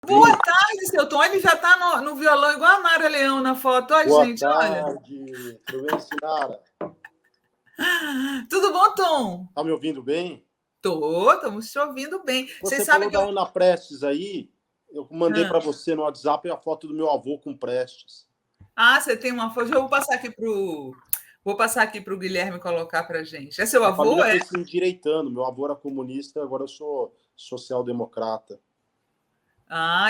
Boa tarde, seu Tom. Ele já está no violão igual a Nara Leão na foto. Olha, Boa gente, olha. tarde, tudo bem, Sinara? Tudo bom, Tom? Tá me ouvindo bem? Estamos te ouvindo bem. Vocês Você sabem falou que da eu... Ana Prestes aí, eu mandei Ah, para você no WhatsApp a foto do meu avô com Prestes. você tem uma foto. Eu vou passar aqui para o Guilherme colocar para gente. É seu A avô, família é? foi se endireitando, meu avô era comunista, agora eu sou social-democrata.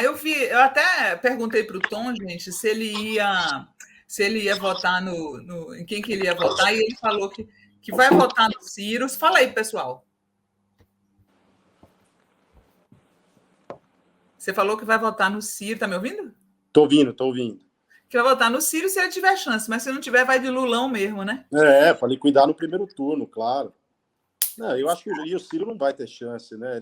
Eu vi. Eu até perguntei para o Tom, gente, se ele ia votar em quem que ele ia votar, e ele falou que vai votar no Ciro. Fala aí, pessoal. Você falou que vai votar no Ciro, tá me ouvindo? Tô ouvindo. Que vai votar no Ciro se ele tiver chance, mas se não tiver, vai de Lulão mesmo, né? Para liquidar no primeiro turno, claro. Não, eu acho que o Ciro não vai ter chance, né?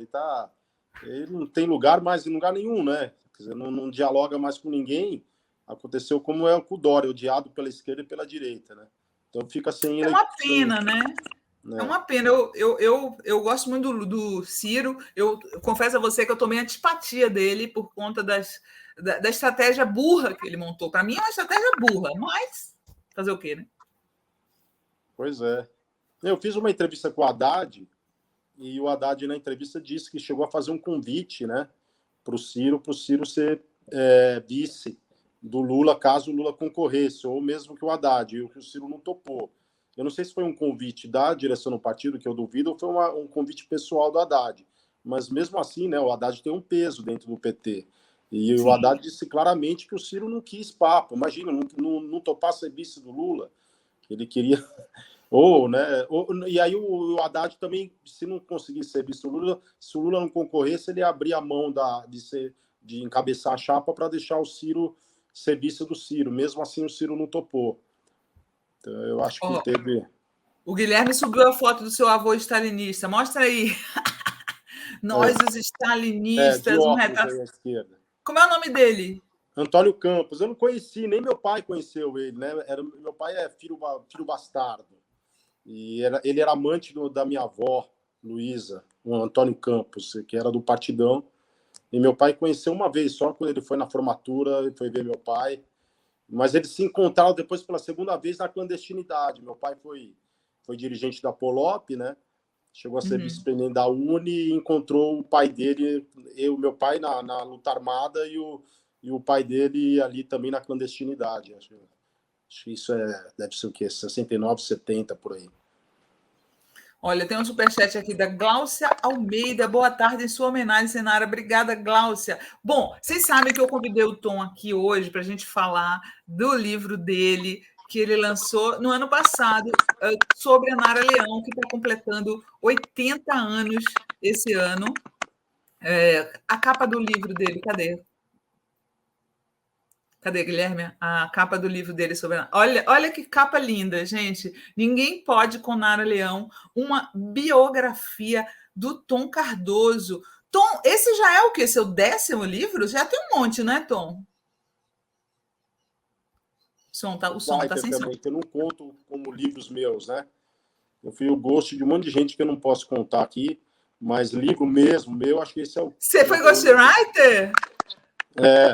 Ele não tem lugar mais em lugar nenhum, né? Quer dizer, não dialoga mais com ninguém. Aconteceu como é com o Dória, odiado pela esquerda e pela direita, né? Então fica sem É uma sem, pena, né? É né? uma pena. Eu gosto muito do Ciro. Eu confesso a você que eu tomei antipatia dele por conta da estratégia burra que ele montou. Para mim é uma estratégia burra, mas fazer o quê, né? Pois é. Eu fiz uma entrevista com o Haddad e o Haddad na entrevista disse que chegou a fazer um convite, né, para o Ciro ser vice do Lula caso o Lula concorresse, ou mesmo que o Haddad, e o Ciro não topou. Eu não sei se foi um convite da direção do partido, que eu duvido, ou foi um convite pessoal do Haddad. Mas mesmo assim, né, o Haddad tem um peso dentro do PT. E o Sim. Haddad disse claramente que o Ciro não quis papo. Imagina, não topar ser vice do Lula. Ele queria e aí o Haddad também, se não conseguisse ser visto Lula, se o Lula não concorresse, ele abria a mão de encabeçar a chapa para deixar o Ciro ser vice do Ciro. Mesmo assim, o Ciro não topou. Então, eu acho que Ó, teve. o Guilherme subiu a foto do seu avô stalinista. Mostra aí. Nós, os De stalinistas, um óculos retrato. aí à esquerda. Como é o nome dele? Antônio Campos, eu não conheci, nem meu pai conheceu ele, né? Meu pai é filho bastardo. Ele era amante da minha avó, Luísa, o Antônio Campos, que era do Partidão. E meu pai conheceu uma vez só, quando ele foi na formatura, ele foi ver meu pai. Mas eles se encontraram depois pela segunda vez na clandestinidade. Meu pai foi dirigente da Polop, né? Chegou a ser vice-presidente da Uni e encontrou o pai dele, meu pai na luta armada e o pai dele ali também na clandestinidade. Acho que isso deve ser o quê? 69, 70 por aí. Olha, tem um superchat aqui da Gláucia Almeida. Boa tarde, em sua homenagem, Senara. Obrigada, Gláucia. Bom, vocês sabem que eu convidei o Tom aqui hoje para a gente falar do livro dele, que ele lançou no ano passado, sobre a Nara Leão, que está completando 80 anos esse ano. A capa do livro dele, cadê? Cadê, Guilherme? A capa do livro dele sobre. Olha que capa linda, gente. Ninguém pode com Nara Leão, uma biografia do Tom Cardoso. Tom, esse já é o quê? Seu 10º livro? Já tem um monte, né, Tom? O som tá Writer sem som. também, que eu não conto como livros meus, né? Eu fui o gosto de um monte de gente que eu não posso contar aqui, mas livro mesmo, meu, acho que esse é o. Você foi ghostwriter?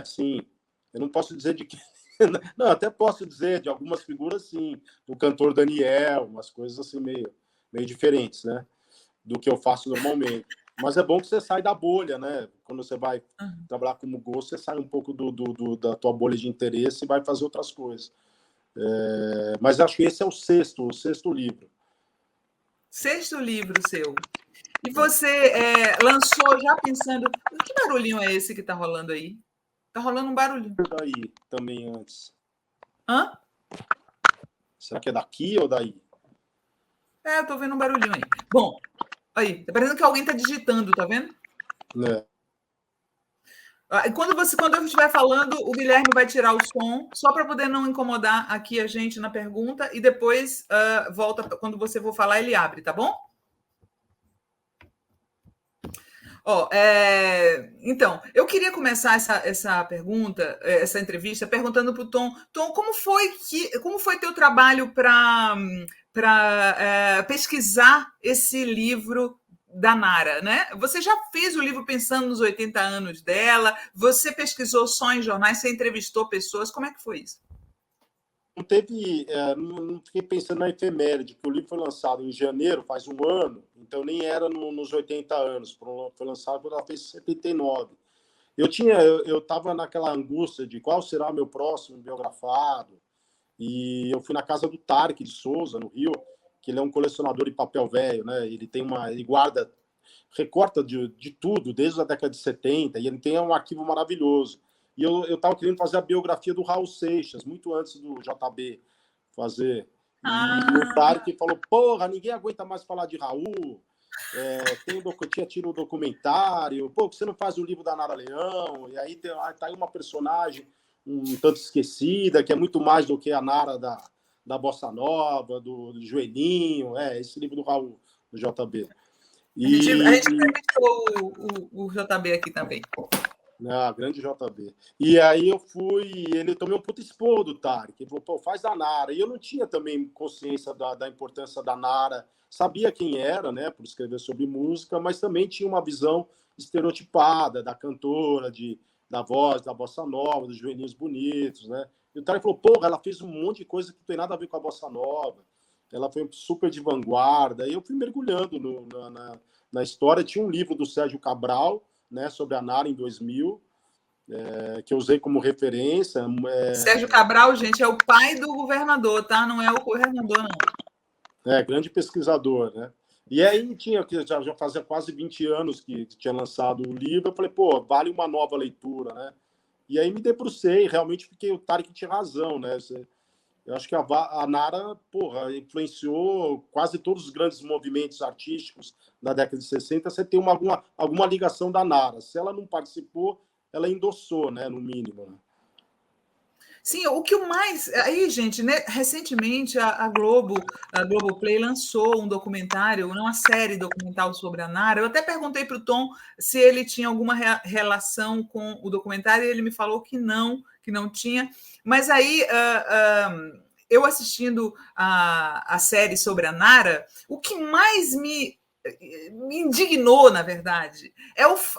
Sim. Eu não posso dizer de quem. Não, até posso dizer de algumas figuras, sim. Do cantor Daniel, umas coisas assim meio diferentes, né? Do que eu faço normalmente. Mas é bom que você sai da bolha, né? Quando você vai trabalhar como gosto, você sai um pouco da tua bolha de interesse e vai fazer outras coisas. Mas acho que esse é o sexto livro. 6º livro seu. E você lançou já pensando. Que barulhinho é esse que tá rolando aí? Tá rolando um barulhinho. Daí também antes. Hã? Será que é daqui ou daí? Eu tô vendo um barulhinho aí. Bom, aí, tá parecendo que alguém tá digitando, tá vendo? Né? Quando eu estiver falando, o Guilherme vai tirar o som, só para poder não incomodar aqui a gente na pergunta, e depois volta, quando você for falar, ele abre, tá bom? Então, eu queria começar essa pergunta, essa entrevista, perguntando para o Tom. Tom, como foi teu trabalho para pesquisar esse livro da Nara, né? Você já fez o livro pensando nos 80 anos dela? Você pesquisou só em jornais? Você entrevistou pessoas? Como é que foi isso? Não teve, não fiquei pensando na efeméride, porque o livro foi lançado em janeiro, faz um ano, então nem era nos 80 anos, foi lançado quando ela fez 79. Eu estava naquela angústia de qual será meu próximo biografado, e eu fui na casa do Tarek de Souza, no Rio, que ele é um colecionador de papel velho, né? Ele guarda, recorta de tudo, desde a década de 70, e ele tem um arquivo maravilhoso. E eu estava querendo fazer a biografia do Raul Seixas, muito antes do JB fazer. E o Ah, Tarek falou, porra, ninguém aguenta mais falar de Raul, tinha tido um documentário, pô, que você não faz o livro da Nara Leão, e aí tá aí uma personagem um tanto esquecida, que é muito mais do que a Nara da Bossa Nova, do Joelhinho, esse livro do Raul, do JB. a gente entrevistou o JB aqui também. Grande JB. E aí eu fui, ele tomei um puta expor do Tarek, ele falou, pô, faz a Nara. E eu não tinha também consciência da importância da Nara, sabia quem era, né, por escrever sobre música, mas também tinha uma visão estereotipada da cantora, da voz, da bossa nova, dos joelhinhos bonitos, né. E o Tarek falou, porra, ela fez um monte de coisa que não tem nada a ver com a bossa nova, ela foi super de vanguarda. E eu fui mergulhando na história. Tinha um livro do Sérgio Cabral, né, sobre a Nara em 2000, que eu usei como referência. Sérgio Cabral, gente, é o pai do governador, tá? Não é o governador, não. Grande pesquisador, né? E aí já fazia quase 20 anos que tinha lançado o livro, eu falei, pô, vale uma nova leitura, né? E aí me debrucei, realmente fiquei, o Tarek tinha razão, né? Eu acho que a Nara, porra, influenciou quase todos os grandes movimentos artísticos da década de 60. Você tem alguma ligação da Nara. Se ela não participou, ela endossou, né, no mínimo. Né? Sim, o que o mais. Aí, gente, né, recentemente a Globoplay lançou um documentário, uma série documental sobre a Nara. Eu até perguntei para o Tom se ele tinha alguma relação com o documentário, e ele me falou que não tinha. Mas aí, eu assistindo a série sobre a Nara, o que mais me indignou, na verdade,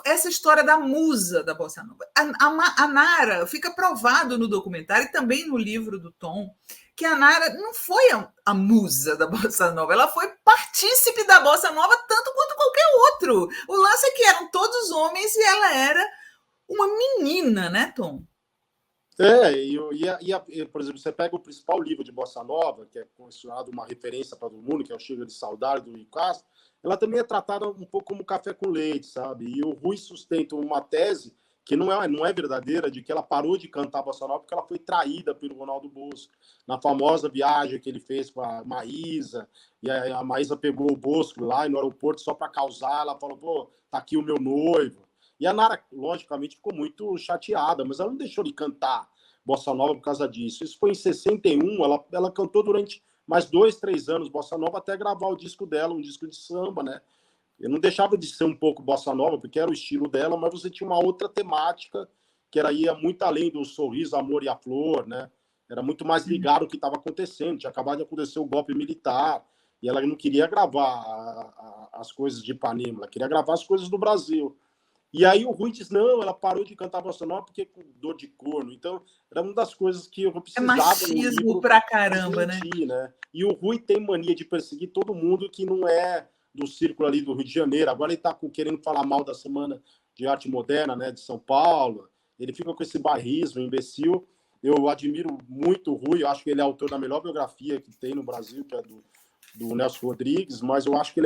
essa história da musa da Bossa Nova. A Nara, fica provado no documentário e também no livro do Tom, que a Nara não foi a musa da Bossa Nova, ela foi partícipe da Bossa Nova tanto quanto qualquer outro. O lance é que eram todos homens e ela era uma menina, né, Tom? Por exemplo, você pega o principal livro de Bossa Nova, que é considerado uma referência para todo mundo, que é o Chega de Saudade, do Rui Castro, ela também é tratada um pouco como café com leite, sabe? E o Rui sustenta uma tese que não é verdadeira, de que ela parou de cantar Bossa Nova porque ela foi traída pelo Ronaldo Bosco. Na famosa viagem que ele fez com a Maísa, e a Maísa pegou o Bosco lá no aeroporto só para causar, ela falou, pô, tá aqui o meu noivo. E a Nara, logicamente, ficou muito chateada, mas ela não deixou de cantar Bossa Nova por causa disso. Isso foi em 61, ela cantou durante mais 2, 3 anos Bossa Nova até gravar o disco dela, um disco de samba, né? Eu não deixava de ser um pouco Bossa Nova, porque era o estilo dela, mas você tinha uma outra temática que ia muito além do sorriso, amor e a flor, né? Era muito mais ligado ao que estava acontecendo. Tinha acabado de acontecer o golpe militar, e ela não queria gravar as coisas de Ipanema, ela queria gravar as coisas do Brasil. E aí o Rui diz, não, ela parou de cantar Bossa Nova porque com dor de corno. Então, era uma das coisas que eu É precisava no machismo livro pra caramba, né? desmentir, né? E o Rui tem mania de perseguir todo mundo que não é do círculo ali do Rio de Janeiro. Agora ele está querendo falar mal da Semana de Arte Moderna, né, de São Paulo. Ele fica com esse bairrismo imbecil. Eu admiro muito o Rui, eu acho que ele é autor da melhor biografia que tem no Brasil, que é do Nelson Rodrigues, mas eu acho que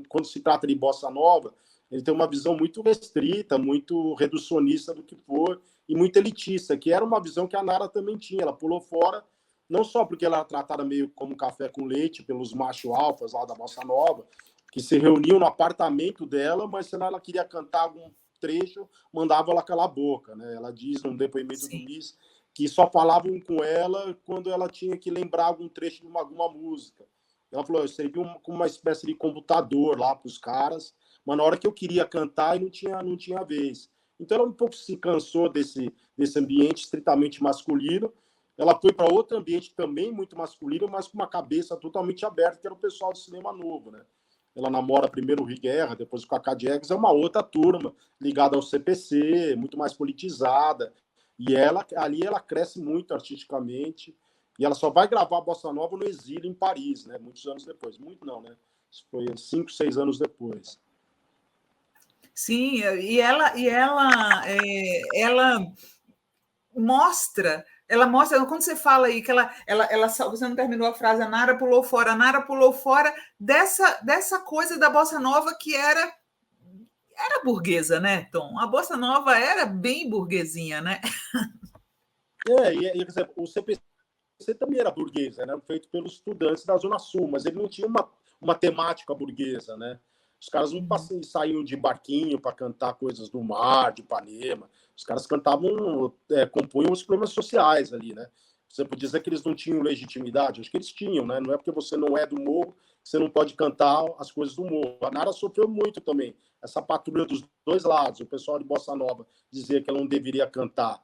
quando se trata de Bossa Nova, ele tem uma visão muito restrita, muito reducionista do que for, e muito elitista, que era uma visão que a Nara também tinha. Ela pulou fora, não só porque ela era tratada meio como café com leite pelos macho alfas lá da Bossa Nova, que se reuniam no apartamento dela, mas se ela queria cantar algum trecho, mandava ela calar a boca. Né? Ela diz num depoimento do Miss que só falavam com ela quando ela tinha que lembrar algum trecho de alguma música. Ela falou, eu servia como uma espécie de computador lá para os caras, mas na hora que eu queria cantar e não tinha vez. Então ela um pouco se cansou desse ambiente estritamente masculino. Ela foi para outro ambiente também muito masculino, mas com uma cabeça totalmente aberta, que era o pessoal do cinema novo, né? ela namora primeiro o Rui Guerra, depois o Cacá Diegues, é uma outra turma, ligada ao CPC, muito mais politizada. E ela ali ela cresce muito artisticamente. E ela só vai gravar Bossa Nova no exílio em Paris, né? Muitos anos depois. Muito não, né? Isso foi 5, 6 anos depois. Sim, ela mostra, quando você fala aí que você não terminou a frase, a Nara pulou fora dessa coisa da bossa nova que era burguesa, né, Tom? A bossa nova era bem burguesinha, né? Quer dizer, o CPC também era burguesa, né? Feito pelos estudantes da Zona Sul, mas ele não tinha uma temática burguesa, né? Os caras não saíam de barquinho para cantar coisas do mar, de Ipanema. Os caras cantavam, compunham os problemas sociais ali, né? Você pode dizer que eles não tinham legitimidade? Acho que eles tinham, né? Não é porque você não é do morro que você não pode cantar as coisas do morro. A Nara sofreu muito também, essa patrulha dos dois lados. O pessoal de Bossa Nova dizia que ela não deveria cantar.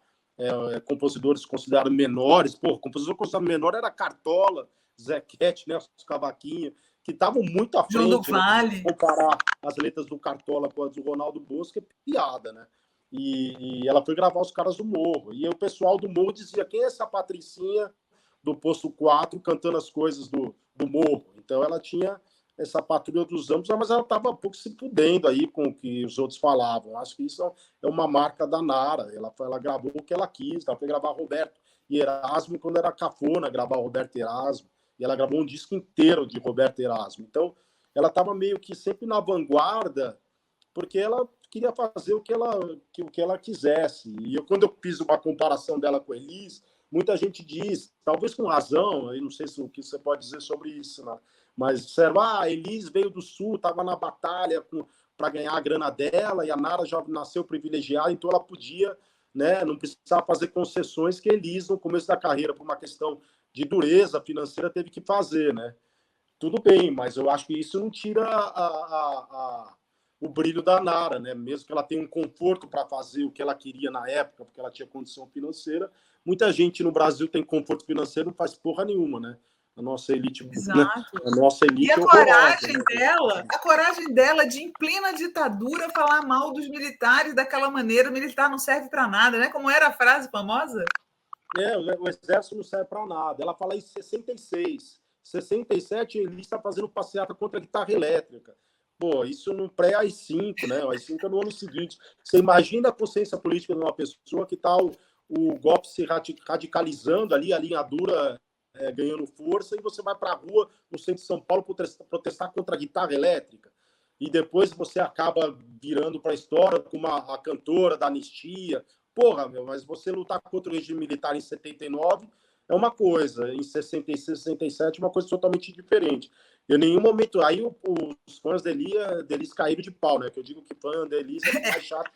Compositores considerados menores. Pô, compositor considerado menor era Cartola, Zequete, né? Os cavaquinhos, que estavam muito à João do frente, né? Vale. Comparar as letras do Cartola com as do Ronaldo Bosco é piada, né? E ela foi gravar os caras do Morro. E o pessoal do Morro dizia: quem é essa Patricinha do Posto 4 cantando as coisas do Morro? Então ela tinha essa patrulha dos anos, mas ela estava um pouco se fudendo aí com o que os outros falavam. Acho que isso é uma marca da Nara. Ela gravou o que ela quis. Ela foi gravar Roberto e Erasmo quando era cafona gravar Roberto Erasmo. E ela gravou um disco inteiro de Roberto Erasmo. Então, ela estava meio que sempre na vanguarda, porque ela queria fazer o que ela quisesse. E quando eu fiz uma comparação dela com a Elis, muita gente diz, talvez com razão, eu não sei o que você pode dizer sobre isso, né? Mas disseram, a Elis veio do Sul, estava na batalha para ganhar a grana dela, e a Nara já nasceu privilegiada, então ela podia, né, não precisava fazer concessões que a Elis, no começo da carreira, por uma questão de dureza financeira, teve que fazer, né? Tudo bem, mas eu acho que isso não tira o brilho da Nara, né? Mesmo que ela tenha um conforto para fazer o que ela queria na época, porque ela tinha condição financeira, muita gente no Brasil tem conforto financeiro e não faz porra nenhuma, né? A nossa elite, né? Exato. A nossa E elite é horrorosa, né? a coragem dela de, em plena ditadura, falar mal dos militares daquela maneira, o militar não serve para nada, né? Como era a frase famosa? O exército não serve para nada. Ela fala em 66. 67, ele está fazendo passeata contra a guitarra elétrica. Pô, isso no pré-AI-5, né? O AI-5 é no ano seguinte. Você imagina a consciência política de uma pessoa que está o golpe se radicalizando ali, a linha dura ganhando força, e você vai para a rua no centro de São Paulo protestar contra a guitarra elétrica. E depois você acaba virando para a história como a cantora da anistia. Porra, mas você lutar contra o regime militar em 79 é uma coisa, em 66, 67 é uma coisa totalmente diferente. Em nenhum momento. Aí os fãs da Elis caíram de pau, né? Que eu digo que fã da Elis é mais chato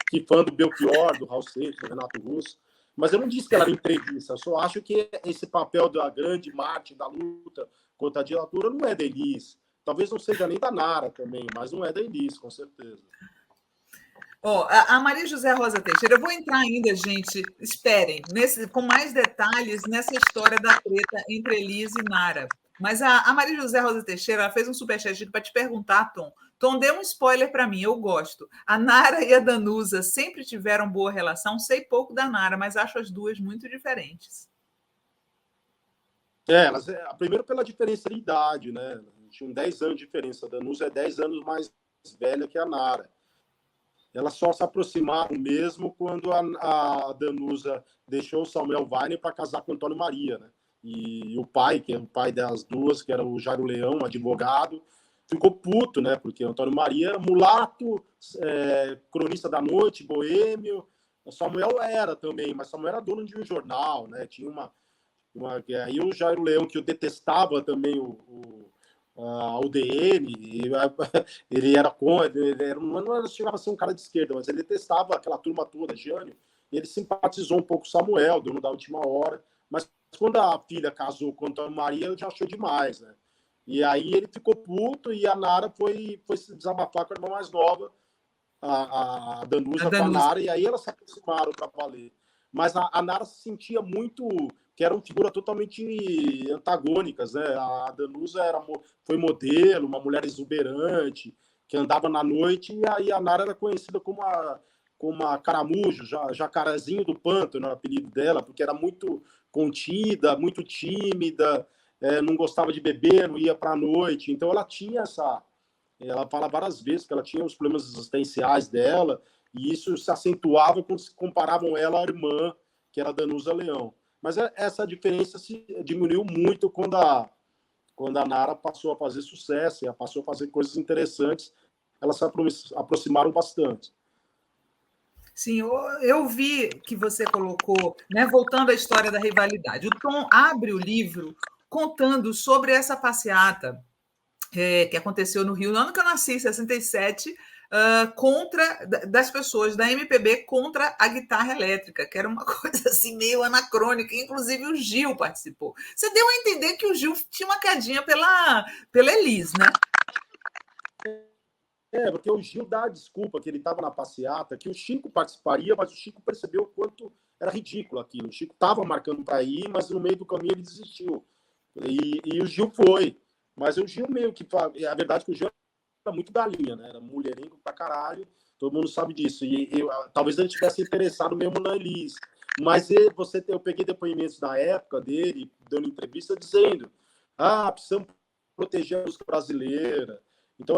que fã do Belchior, do Raul Seixas, do Renato Russo. Mas eu não disse que ela era entrevista, eu só acho que esse papel da grande Marte, da luta contra a ditadura, não é da Elis. Talvez não seja nem da Nara também, mas não é da Elis, com certeza. A Maria José Rosa Teixeira, eu vou entrar ainda, gente, esperem, com mais detalhes nessa história da treta entre Elis e Nara. Mas a Maria José Rosa Teixeira fez um superchat para te perguntar, Tom. Tom, dê um spoiler para mim, eu gosto. A Nara e a Danusa sempre tiveram boa relação, sei pouco da Nara, mas acho as duas muito diferentes. Primeiro pela diferença de idade, né? Tinham 10 anos de diferença. A Danusa é 10 anos mais velha que a Nara. Elas só se aproximaram mesmo quando a Danusa deixou o Samuel Weiner para casar com o Antônio Maria, né? E o pai, que é o pai das duas, que era o Jairo Leão, advogado, ficou puto, né? Porque o Antônio Maria era mulato, cronista da noite, boêmio. O Samuel era também, mas Samuel era dono de um jornal, né? Tinha aí o Jairo Leão, que eu detestava também a UDN, ele era contra, não chegava a ser um cara de esquerda, mas ele testava aquela turma toda, Jânio, e ele simpatizou um pouco com Samuel, dono da última hora, mas quando a filha casou com a Antônio Maria, ele já achou demais, né? E aí ele ficou puto e a Nara foi se desabafar com a irmã mais nova, a Danusa com a Nara, e aí elas se aproximaram para valer. mas a Nara se sentia muito, que eram figuras totalmente antagônicas, né? A Danusa foi modelo, uma mulher exuberante, que andava na noite, e aí a Nara era conhecida como a Caramujo, Jacarezinho do Pântano, era o apelido dela, porque era muito contida, muito tímida, não gostava de beber, não ia para a noite. Então ela tinha essa... Ela fala várias vezes que ela tinha os problemas existenciais dela, e isso se acentuava quando se comparavam ela à irmã, que era a Danusa Leão. Mas essa diferença se diminuiu muito quando a Nara passou a fazer sucesso, e passou a fazer coisas interessantes. Elas se aproximaram bastante. Sim, eu vi que você colocou, né, voltando à história da rivalidade. O Tom abre o livro contando sobre essa passeata que aconteceu no Rio, no ano que eu nasci, em 67, das pessoas da MPB contra a guitarra elétrica, que era uma coisa assim meio anacrônica, inclusive o Gil participou. Você deu a entender que o Gil tinha uma quedinha pela Elis, né? Porque o Gil dá a desculpa que ele estava na passeata, que o Chico participaria, mas o Chico percebeu o quanto era ridículo aquilo. O Chico estava marcando para ir, mas no meio do caminho ele desistiu. E o Gil foi. Mas o Gil meio que... A verdade é que o Gil era muito galinha, né? Era mulherengo pra caralho. Todo mundo sabe disso. Talvez ele tivesse interessado mesmo na Elis. Mas eu peguei depoimentos da época dele, dando entrevista, dizendo precisamos proteger a música brasileira. Então,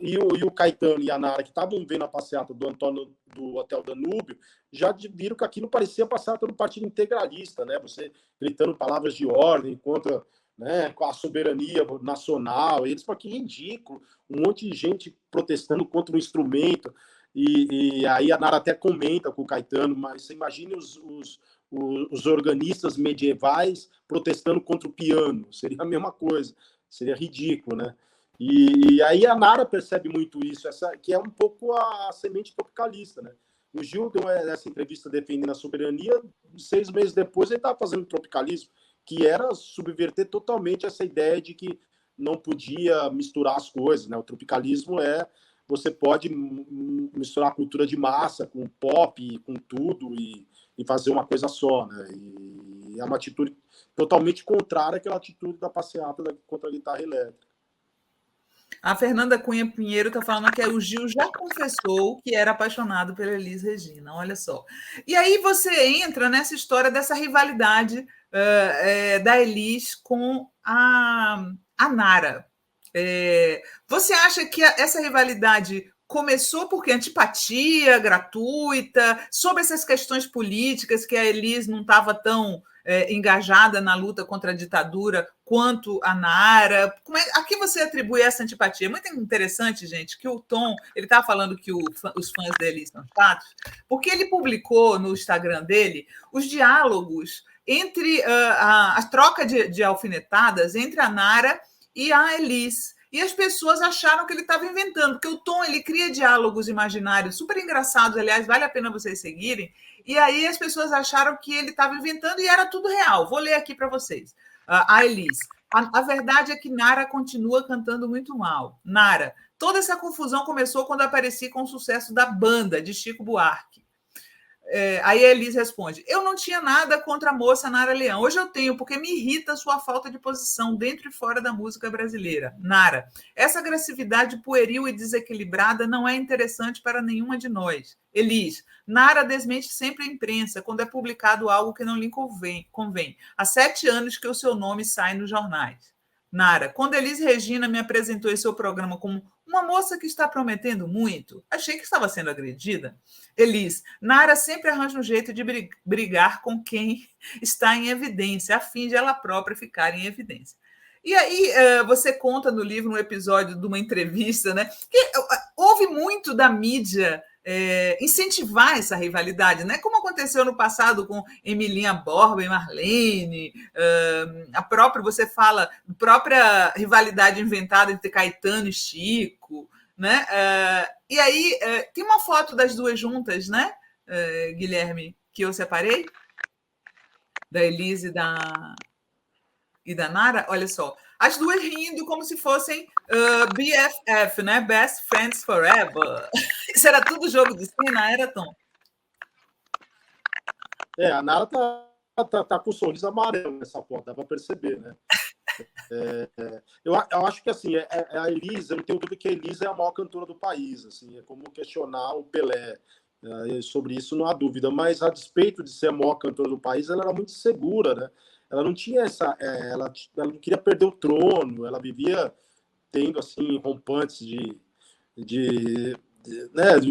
e o Caetano e a Nara, que estavam vendo a passeata do Antônio do Hotel Danúbio, já viram que aquilo parecia passeata do Partido Integralista, né? Você gritando palavras de ordem contra, né, com a soberania nacional. Eles, que ridículo, um monte de gente protestando contra o instrumento. E aí a Nara até comenta com o Caetano, mas você imagine os organistas medievais protestando contra o piano. Seria a mesma coisa, seria ridículo, né? E aí a Nara percebe muito isso, que é um pouco a semente tropicalista, né? O Gil deu essa entrevista defendendo a soberania, 6 meses depois ele estava fazendo tropicalismo, que era subverter totalmente essa ideia de que não podia misturar as coisas, né? O tropicalismo você pode misturar a cultura de massa com pop, com tudo, e fazer uma coisa só, né? E é uma atitude totalmente contrária àquela atitude da passeata contra a guitarra elétrica. A Fernanda Cunha Pinheiro está falando que o Gil já confessou que era apaixonado pela Elis Regina, olha só. E aí você entra nessa história dessa rivalidade da Elis com a Nara. Você acha que essa rivalidade começou porque antipatia gratuita, sobre essas questões políticas, que a Elis não estava tão engajada na luta contra a ditadura quanto a Nara? A que você atribui essa antipatia? É muito interessante, gente, que o Tom, ele estava falando que os fãs dele são chatos, porque ele publicou no Instagram dele os diálogos entre a troca de alfinetadas entre a Nara e a Elis. E as pessoas acharam que ele estava inventando, porque o Tom ele cria diálogos imaginários super engraçados, aliás, vale a pena vocês seguirem. E aí as pessoas acharam que ele estava inventando e era tudo real. Vou ler aqui para vocês. A Elis. A verdade é que Nara continua cantando muito mal. Nara, toda essa confusão começou quando apareci com o sucesso da banda de Chico Buarque. Aí a Elis responde: eu não tinha nada contra a moça Nara Leão. Hoje eu tenho, porque me irrita a sua falta de posição dentro e fora da música brasileira. Nara, essa agressividade pueril e desequilibrada não é interessante para nenhuma de nós. Elis, Nara desmente sempre a imprensa quando é publicado algo que não lhe convém. Há 7 anos que o seu nome sai nos jornais. Nara, quando Elis Regina me apresentou em seu programa como uma moça que está prometendo muito, achei que estava sendo agredida. Elis, Nara sempre arranja um jeito de brigar com quem está em evidência, a fim de ela própria ficar em evidência. E aí você conta no livro um episódio de uma entrevista, né? Que houve muito da mídia incentivar essa rivalidade, né? Como aconteceu no passado com Emilinha Borba e Marlene, a própria, você fala, própria rivalidade inventada entre Caetano e Chico, né? E aí tem uma foto das duas juntas, né, Guilherme, que eu separei, da Elise e da Nara, olha só, as duas rindo como se fossem BFF, né? Best Friends Forever. Isso era tudo jogo de cena, era, Tom? A Nara tá com um sorriso amarelo nessa foto, dá para perceber, né? Eu acho que assim, a Elisa, eu não tenho dúvida que a Elisa é a maior cantora do país. Assim, é como questionar o Pelé. Sobre isso não há dúvida, mas a despeito de ser a maior cantora do país, ela era muito segura, né? Ela não tinha ela não queria perder o trono, ela vivia tendo assim rompantes de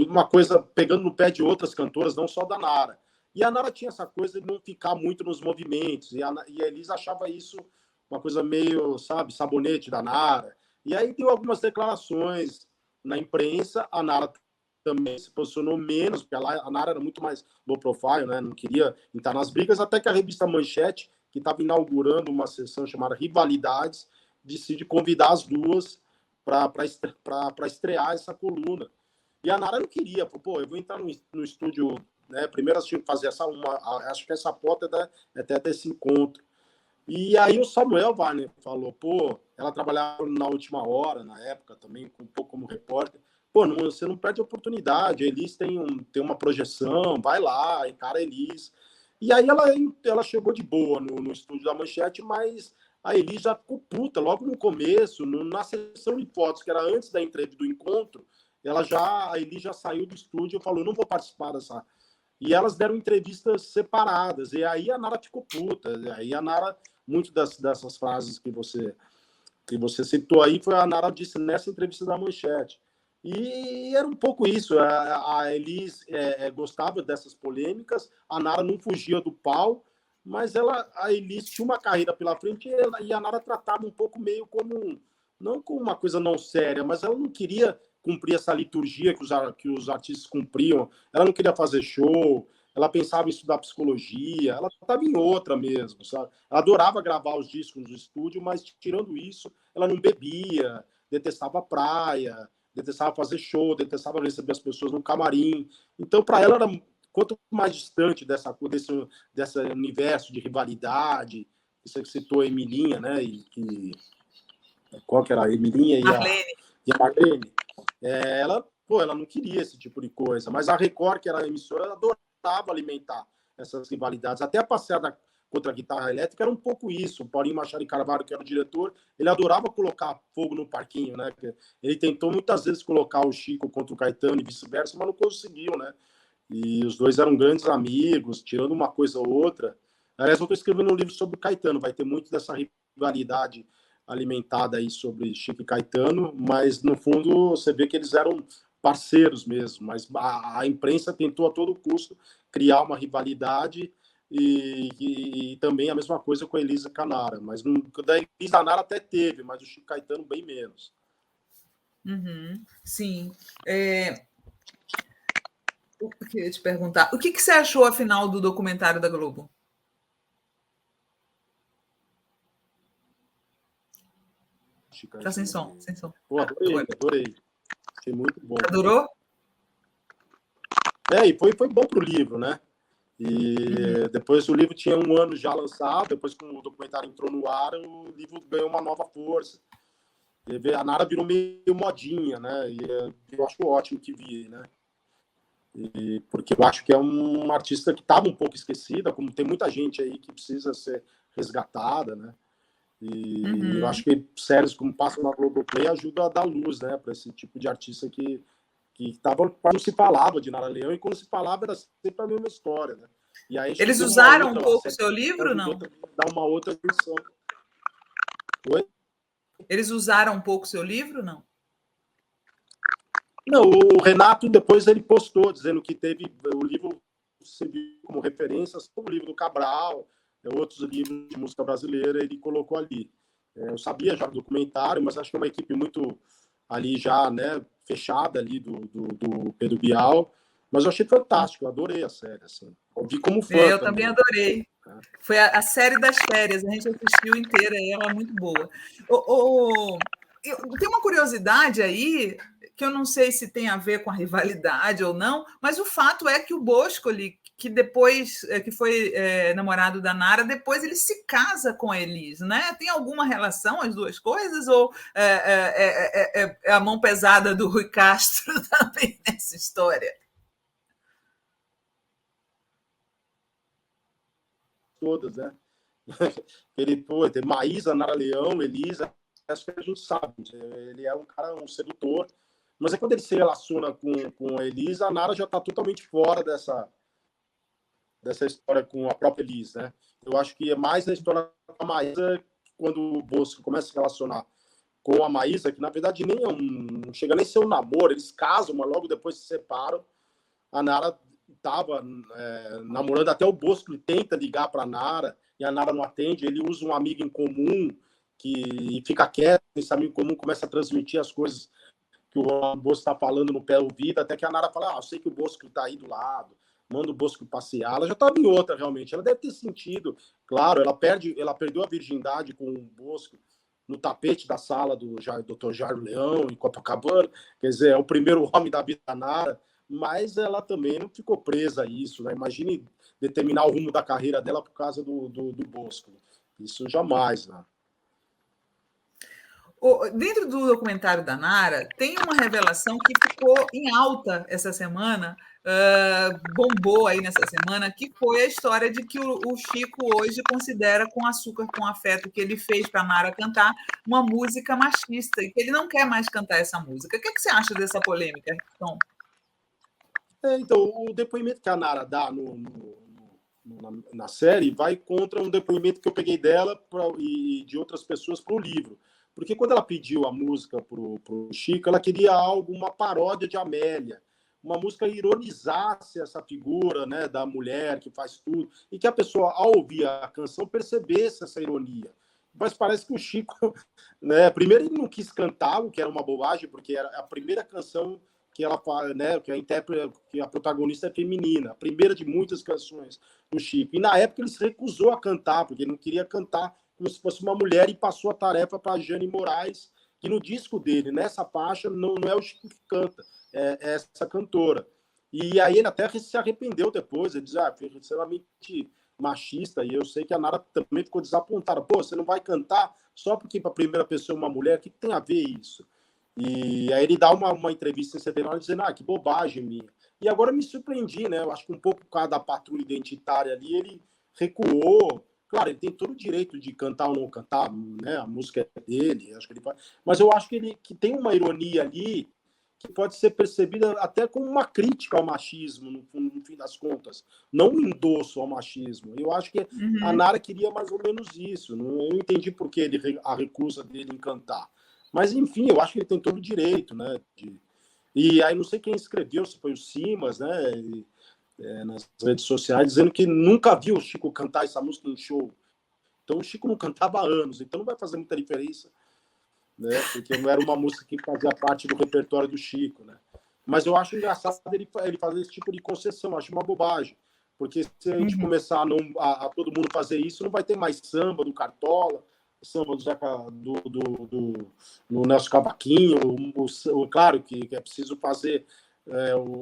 uma coisa pegando no pé de outras cantoras, não só da Nara. E a Nara tinha essa coisa de não ficar muito nos movimentos, e a Elisa achava isso uma coisa meio, sabe, sabonete da Nara. E aí deu algumas declarações na imprensa, a Nara também se posicionou menos, porque a Nara era muito mais low profile, né? Não queria entrar nas brigas, até que a revista Manchete, que estava inaugurando uma sessão chamada Rivalidades, decide convidar as duas para estrear essa coluna. E a Nara não queria, pô, eu vou entrar no estúdio, né? Primeiro acho que fazer acho que essa foto é até desse encontro. E aí o Samuel Weiner falou, pô, ela trabalhava na Última Hora, na época também, um pouco como repórter. Pô, você não perde a oportunidade, a Elis tem uma projeção, vai lá, encara a Elis. E aí ela chegou de boa no estúdio da Manchete, mas a Elis já ficou puta logo no começo, na sessão de fotos, que era antes da entrevista do encontro, a Elis já saiu do estúdio e falou, não vou participar dessa. E elas deram entrevistas separadas, e aí a Nara ficou puta, e aí a Nara, muito dessas frases que você citou aí, foi a Nara disse nessa entrevista da Manchete. E era um pouco isso, a Elis gostava dessas polêmicas, a Nara não fugia do pau, mas a Elis tinha uma carreira pela frente e a Nara tratava um pouco meio como, não como uma coisa não séria, mas ela não queria cumprir essa liturgia que os artistas cumpriam, ela não queria fazer show, ela pensava em estudar psicologia, ela estava em outra mesmo, sabe? Ela adorava gravar os discos no estúdio, mas tirando isso, ela não bebia, detestava praia, detestava fazer show, detestava receber as pessoas no camarim. Então, para ela, era quanto mais distante desse universo de rivalidade, você citou a Emilinha, né? Qual que era a Emilinha e a Marlene? Ela não queria esse tipo de coisa, mas a Record, que era a emissora, ela adorava alimentar essas rivalidades. Até a passeada contra a guitarra elétrica era um pouco isso. O Paulinho Machado de Carvalho, que era o diretor, ele adorava colocar fogo no parquinho, né? Ele tentou muitas vezes colocar o Chico contra o Caetano e vice-versa, mas não conseguiu, né? E os dois eram grandes amigos, tirando uma coisa ou outra. Aliás, eu estou escrevendo um livro sobre o Caetano, vai ter muito dessa rivalidade alimentada aí sobre Chico e Caetano, mas no fundo você vê que eles eram parceiros mesmo, mas a imprensa tentou a todo custo criar uma rivalidade e também a mesma coisa com a Elisa Canara, mas da Elisa Canara até teve, mas o Chico Caetano bem menos. Uhum, sim. Eu queria te perguntar, o que você achou, afinal, do documentário da Globo? Tá sem som, sem som. Pô, adorei. Achei muito bom. Adorou? E foi bom pro livro, né? E depois o livro tinha 1 ano já lançado, depois que o documentário entrou no ar, o livro ganhou uma nova força. A Nara virou meio modinha, né? E eu acho ótimo que vi, né? Porque eu acho que é um artista que estava um pouco esquecida, como tem muita gente aí que precisa ser resgatada, né? E eu acho que séries como Passa na Globoplay ajuda a dar luz, né, para esse tipo de artista que não se falava de Nara Leão, e quando se falava era sempre a mesma história, né? E aí eles usaram um pouco o seu livro, não? Dar uma outra versão. Oi? Eles usaram um pouco o seu livro, não? Não, o Renato depois ele postou dizendo que teve o livro serviu como referência, o livro do Cabral, outros livros de música brasileira, ele colocou ali. Eu sabia já do documentário, mas acho que é uma equipe muito ali já, né, fechada ali do Pedro Bial, mas eu achei fantástico, eu adorei a série, assim. Eu vi como fã eu também adorei. Foi a série das férias, a gente assistiu inteira, e ela é muito boa. Tem uma curiosidade aí, que eu não sei se tem a ver com a rivalidade ou não, mas o fato é que o Boscoli, que depois que foi namorado da Nara, depois ele se casa com a Elis, né? Tem alguma relação as duas coisas, ou é a mão pesada do Rui Castro também nessa história? todas, né? Ele, pô, tem Maísa, Nara Leão, Elisa, acho que a gente sabe. Ele é um cara, um sedutor. Mas é quando ele se relaciona com a Elisa, a Nara já está totalmente fora dessa história com a própria Elisa, né? Eu acho que é mais a história com a Maísa, quando o Bosco começa a se relacionar com a Maísa, que na verdade nem não chega nem a ser um namoro, eles casam, mas logo depois se separam. A Nara estava namorando, até o Bosco tenta ligar para a Nara, e a Nara não atende, ele usa um amigo em comum, que fica quieto, esse amigo em comum começa a transmitir as coisas que o Bosco está falando no pé ouvido, até que a Nara fala, eu sei que o Bosco está aí do lado, manda o Bosco passear. Ela já estava em outra, realmente. Ela deve ter sentido, claro, ela perdeu a virgindade com o Bosco no tapete da sala do Dr. Jairo Leão, em Copacabana, quer dizer, é o primeiro homem da vida da Nara, mas ela também não ficou presa a isso, né? Imagine determinar o rumo da carreira dela por causa do Bosco. Isso jamais, né? Dentro do documentário da Nara, tem uma revelação que ficou em alta essa semana, bombou aí nessa semana, que foi a história de que o Chico hoje considera Com Açúcar, com Afeto, que ele fez para a Nara cantar, uma música machista, e que ele não quer mais cantar essa música. O que você acha dessa polêmica, Tom? Então, o depoimento que a Nara dá na série vai contra um depoimento que eu peguei dela e de outras pessoas para o livro. Porque quando ela pediu a música para o Chico, ela queria algo, uma paródia de Amélia, uma música que ironizasse essa figura, né, da mulher que faz tudo, e que a pessoa, ao ouvir a canção, percebesse essa ironia. Mas parece que o Chico, né, primeiro ele não quis cantar, o que era uma bobagem, porque era a primeira canção que ela fala, né, que a intérprete, que a protagonista é feminina, a primeira de muitas canções do Chico. E na época ele se recusou a cantar, porque ele não queria cantar como se fosse uma mulher, e passou a tarefa para a Jane Moraes, que no disco dele, nessa faixa, não é o Chico que canta, é essa cantora. E aí ele até se arrependeu depois, ele diz, foi extremamente machista, e eu sei que a Nara também ficou desapontada. Pô, você não vai cantar só porque para a primeira pessoa é uma mulher? O que tem a ver isso? E aí ele dá uma entrevista em 79 dizendo, que bobagem minha. E agora eu me surpreendi, né? Eu acho que um pouco por causa da patrulha identitária ali, ele recuou. Claro, ele tem todo o direito de cantar ou não cantar, né? A música é dele, acho que ele faz. Mas eu acho que tem uma ironia ali que pode ser percebida até como uma crítica ao machismo, no fim das contas, não um endosso ao machismo. Eu acho que a Nara queria mais ou menos isso. Eu não entendi por que a recusa dele em cantar. Mas, enfim, eu acho que ele tem todo o direito, né? E aí não sei quem escreveu, se foi o Simas, né? Nas redes sociais, dizendo que nunca viu o Chico cantar essa música em show. Então o Chico não cantava há anos, então não vai fazer muita diferença, né? Porque não era uma música que fazia parte do repertório do Chico, né? Mas eu acho engraçado ele fazer esse tipo de concessão, eu acho uma bobagem. Porque se a gente começar a todo mundo fazer isso, não vai ter mais samba do Cartola, samba do Zeca, do Nelson Cavaquinho. Claro que é preciso fazer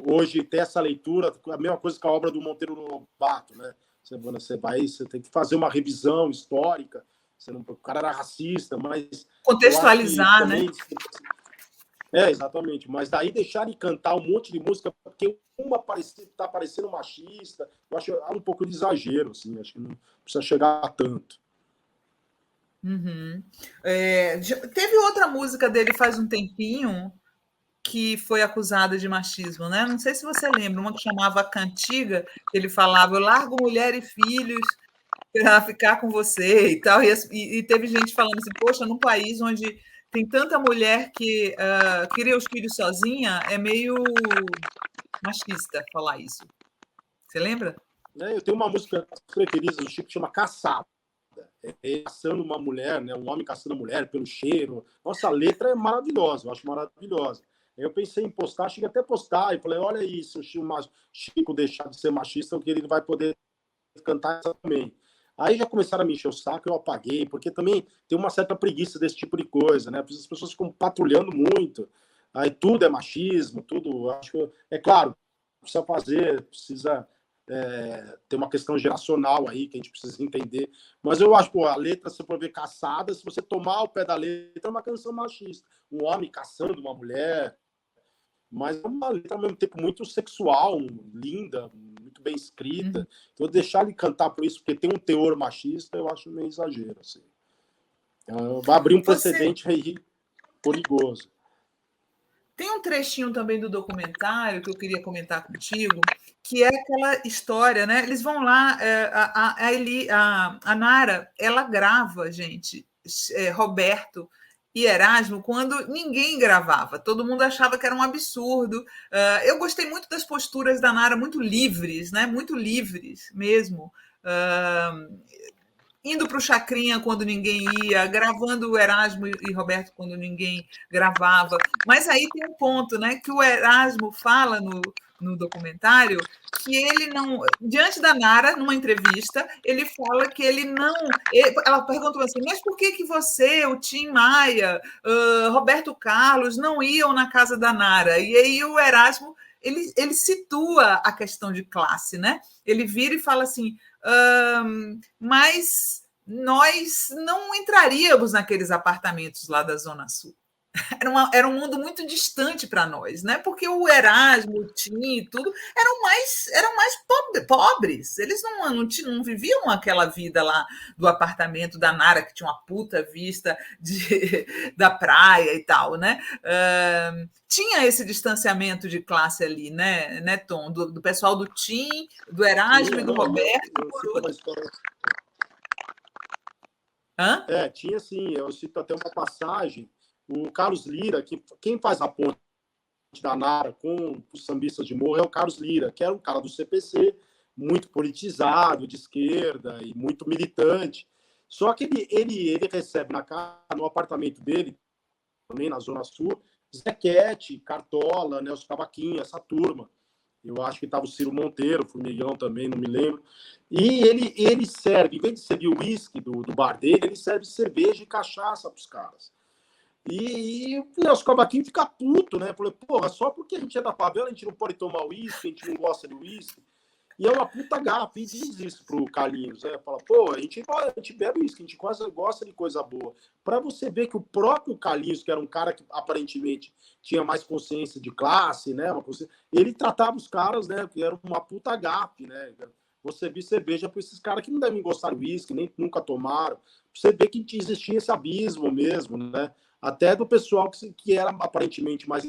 hoje ter essa leitura, a mesma coisa que a obra do Monteiro Lobato, né? Você tem que fazer uma revisão histórica. O cara era racista, mas contextualizar, né? Exatamente. Mas daí deixar de cantar um monte de música porque uma está parecendo machista, eu acho um pouco de exagero, assim. Acho que não precisa chegar a tanto. Teve outra música dele faz um tempinho que foi acusada de machismo, né? Não sei se você lembra, uma que chamava Cantiga, que ele falava: eu largo mulher e filhos para ficar com você e tal. E teve gente falando assim: poxa, num país onde tem tanta mulher que cria os filhos sozinha, é meio machista falar isso. Você lembra? Eu tenho uma música preferida do Chico que chama Caçada. Ele caçando uma mulher, né? Um homem caçando a mulher pelo cheiro. Nossa, a letra é maravilhosa, eu acho maravilhosa. Eu pensei em postar, cheguei até a postar e falei: olha isso, se o Chico deixar de ser machista, que ele vai poder cantar essa também. Aí já começaram a me encher o saco, eu apaguei, porque também tem uma certa preguiça desse tipo de coisa, né? As pessoas ficam patrulhando muito, aí tudo é machismo, tudo. Acho que, é claro, precisa fazer, precisa ter uma questão geracional aí que a gente precisa entender. Mas eu acho, a letra, se for ver Caçada, se você tomar o pé da letra, é uma canção machista. Um homem caçando uma mulher, mas é uma letra ao mesmo tempo muito sexual, linda, muito muito bem escrita. Então, deixar ele cantar por isso, porque tem um teor machista, eu acho meio exagero. Assim. Vai abrir um precedente aí perigoso. Tem um trechinho também do documentário que eu queria comentar contigo, que é aquela história, né? Eles vão lá, a Nara, ela grava, gente, Roberto e Erasmo quando ninguém gravava, todo mundo achava que era um absurdo. Eu gostei muito das posturas da Nara, muito livres, né? Muito livres mesmo. Indo para o Chacrinha quando ninguém ia, gravando o Erasmo e Roberto quando ninguém gravava. Mas aí tem um ponto, né? Que o Erasmo fala no documentário que ele não. Diante da Nara, numa entrevista, ele fala que ele não. Ela perguntou assim: mas por que você, o Tim Maia, Roberto Carlos, não iam na casa da Nara? E aí o Erasmo. Ele situa a questão de classe, né? Ele vira e fala assim: mas nós não entraríamos naqueles apartamentos lá da Zona Sul. Era um mundo muito distante para nós, né? Porque o Erasmo, o Tim e tudo eram mais pobres. Eles não viviam aquela vida lá do apartamento da Nara, que tinha uma puta vista da praia e tal, né? Tinha esse distanciamento de classe ali, né Tom? Do pessoal do Tim, do Erasmo e do Roberto. Tinha sim. Eu cito até uma passagem. O Carlos Lira, quem faz a ponte da Nara com os sambistas de morro é o Carlos Lira, que era um cara do CPC, muito politizado, de esquerda e muito militante. Só que ele recebe no apartamento dele, também na Zona Sul, Zequete, Cartola, Nelson Cavaquinho, essa turma. Eu acho que estava o Ciro Monteiro, Formigão também, não me lembro. E ele serve, em vez de servir o uísque do bar dele, ele serve cerveja e cachaça para os caras. E o Nelson Cavaquinho fica puto, né? Falei, porra, só porque a gente é da favela, a gente não pode tomar uísque, a gente não gosta de uísque. E é uma puta gafa, e diz isso pro Carlinhos, né? Fala, pô, a gente bebe uísque, a gente quase gosta de coisa boa. Para você ver que o próprio Carlinhos, que era um cara que aparentemente tinha mais consciência de classe, né? Ele tratava os caras, né? Que era uma puta gafe, né? Você vê cerveja para esses caras que não devem gostar de uísque, nem nunca tomaram. Você vê que existia esse abismo mesmo, né? Até do pessoal que era aparentemente mais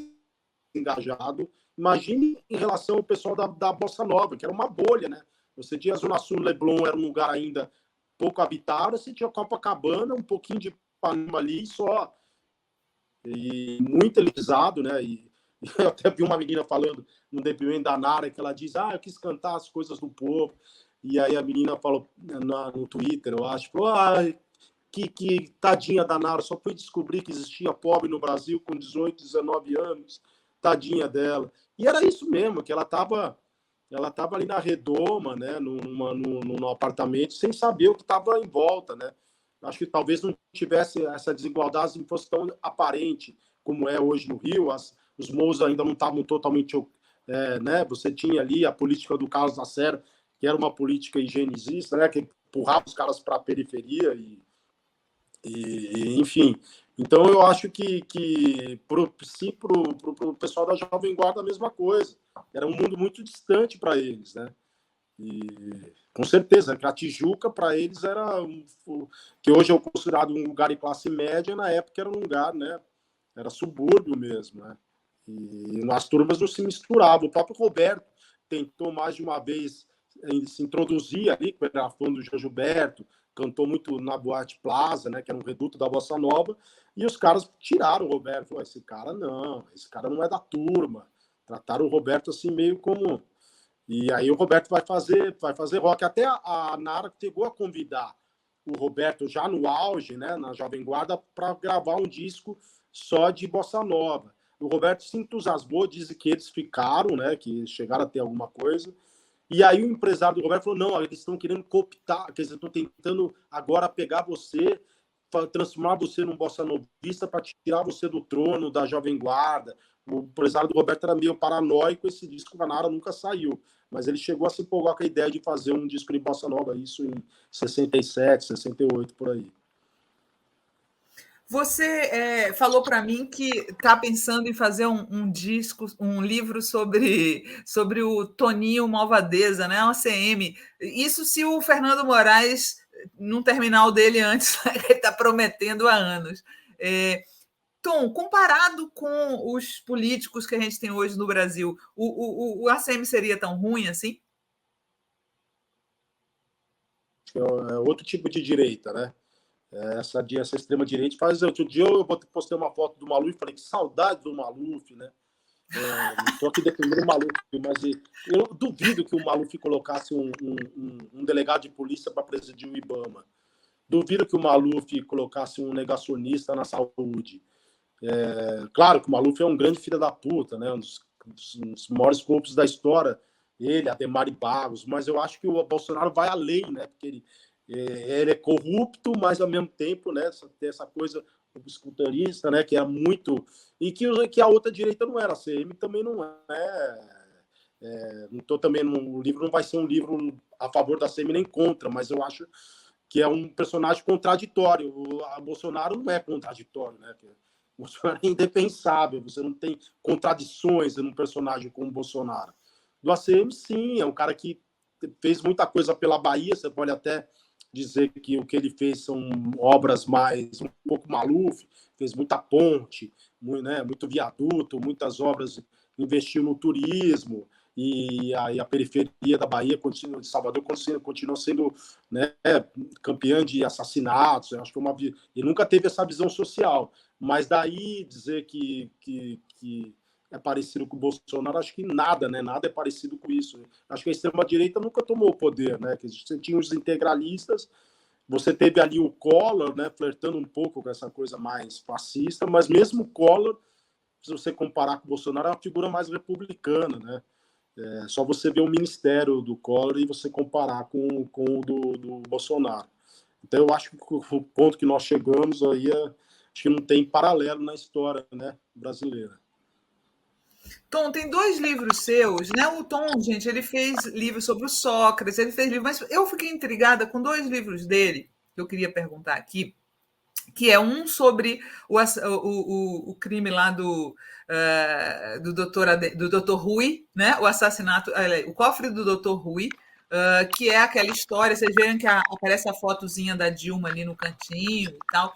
engajado. Imagine em relação ao pessoal da Bossa Nova, que era uma bolha, né? Você tinha a Zona Sul, Leblon era um lugar ainda pouco habitado, você tinha Copacabana, um pouquinho de Ipanema ali só. E muito elitizado, né? E eu até vi uma menina falando no depoimento da Nara, que ela diz, eu quis cantar as coisas do povo. E aí a menina falou no Twitter, eu acho, falou, que tadinha da Nara, só foi descobrir que existia pobre no Brasil com 18, 19 anos, tadinha dela. E era isso mesmo, que ela estava ali na redoma, né, num apartamento, sem saber o que estava em volta, né. Acho que talvez não tivesse essa desigualdade, não fosse tão aparente como é hoje no Rio, os morros ainda não estavam totalmente... né, você tinha ali a política do Carlos Lacerda, que era uma política higienizista, né, que empurrava os caras para a periferia enfim, então eu acho que para o pessoal da Jovem Guarda a mesma coisa. Era um mundo muito distante para eles, né? E com certeza, que a Tijuca para eles era que hoje é considerado um lugar de classe média, na época era um lugar, né? Era subúrbio mesmo, né? E as turmas não se misturavam. O próprio Roberto tentou mais de uma vez se introduzir ali, que era fã do João Gilberto, cantou muito na Boate Plaza, né, que era um reduto da Bossa Nova, e os caras tiraram o Roberto. Falaram, esse cara não é da turma. Trataram o Roberto assim meio como... E aí o Roberto vai fazer rock. Até a Nara chegou a convidar o Roberto já no auge, né, na Jovem Guarda, para gravar um disco só de Bossa Nova. O Roberto se entusiasmou, diz que eles ficaram, né, que chegaram a ter alguma coisa. E aí o empresário do Roberto falou, não, eles estão querendo cooptar, quer dizer, estão tentando agora pegar você, transformar você num bossa novista para tirar você do trono da Jovem Guarda. O empresário do Roberto era meio paranoico, esse disco da Nara nunca saiu, mas ele chegou a se empolgar com a ideia de fazer um disco de bossa nova, isso em 67, 68, por aí. Você falou para mim que está pensando em fazer um disco, um livro sobre o Toninho Malvadeza, né? O ACM. Isso se o Fernando Moraes não terminar o dele antes, ele está prometendo há anos. Tom, comparado com os políticos que a gente tem hoje no Brasil, o ACM seria tão ruim assim? É outro tipo de direita, né? Essa extrema-direita faz. Outro dia eu postei uma foto do Maluf e falei que saudade do Maluf, né? Não estou aqui defendendo o Maluf, mas eu duvido que o Maluf colocasse um delegado de polícia para presidir o IBAMA. Duvido que o Maluf colocasse um negacionista na saúde. Claro que o Maluf é um grande filho da puta, né? Um dos maiores corruptos da história. Ele, Ademar Barros, mas eu acho que o Bolsonaro vai além, né? Porque ele é corrupto, mas ao mesmo tempo, né? Tem essa coisa esculturista, né? Que é muito e que a outra direita não era. A CM também não é. Não tô também o livro não vai ser um livro a favor da CM nem contra, mas eu acho que é um personagem contraditório. O Bolsonaro não é contraditório, né? O Bolsonaro é indefensável. Você não tem contradições num personagem como o Bolsonaro. Do ACM, sim, é um cara que fez muita coisa pela Bahia. Você pode até dizer que o que ele fez são obras mais um pouco Maluf, fez muita ponte, muito viaduto, muitas obras, investiu no turismo, e a periferia da Bahia, de Salvador, continua sendo, né, campeã de assassinatos. Eu acho que ele nunca teve essa visão social, mas daí dizer que é parecido com o Bolsonaro, acho que nada, né? Nada é parecido com isso. Acho que a extrema-direita nunca tomou o poder, né? Você tinha os integralistas, você teve ali o Collor, né, flertando um pouco com essa coisa mais fascista, mas mesmo o Collor, se você comparar com o Bolsonaro, é uma figura mais republicana, né? Só você ver o ministério do Collor e você comparar com o do Bolsonaro. Então, eu acho que o ponto que nós chegamos aí acho que não tem paralelo na história, né, brasileira. Tom, tem 2 livros seus, né? O Tom, gente, ele fez livros sobre o Sócrates, ele fez livros, mas eu fiquei intrigada com 2 livros dele, que eu queria perguntar aqui, que é um sobre o crime lá do doutor Rui, né? O assassinato, o cofre do doutor Rui, que é aquela história, vocês veem que aparece a fotozinha da Dilma ali no cantinho e tal.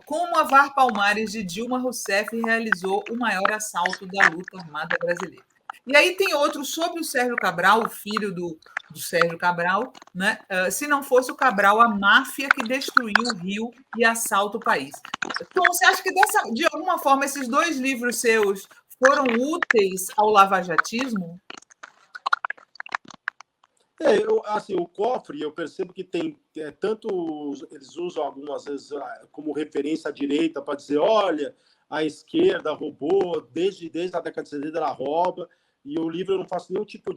Como a VAR Palmares de Dilma Rousseff realizou o maior assalto da luta armada brasileira. E aí tem outro sobre o Sérgio Cabral, o filho do Sérgio Cabral, né? Se não fosse o Cabral, a máfia que destruiu o Rio e assalta o país. Então, você acha que de alguma forma esses 2 livros seus foram úteis ao lavajatismo? Assim, o cofre, eu percebo que tem tanto eles usam algumas vezes como referência à direita para dizer, olha, a esquerda roubou, desde a década de 70 ela rouba, e o livro eu não faço nenhum tipo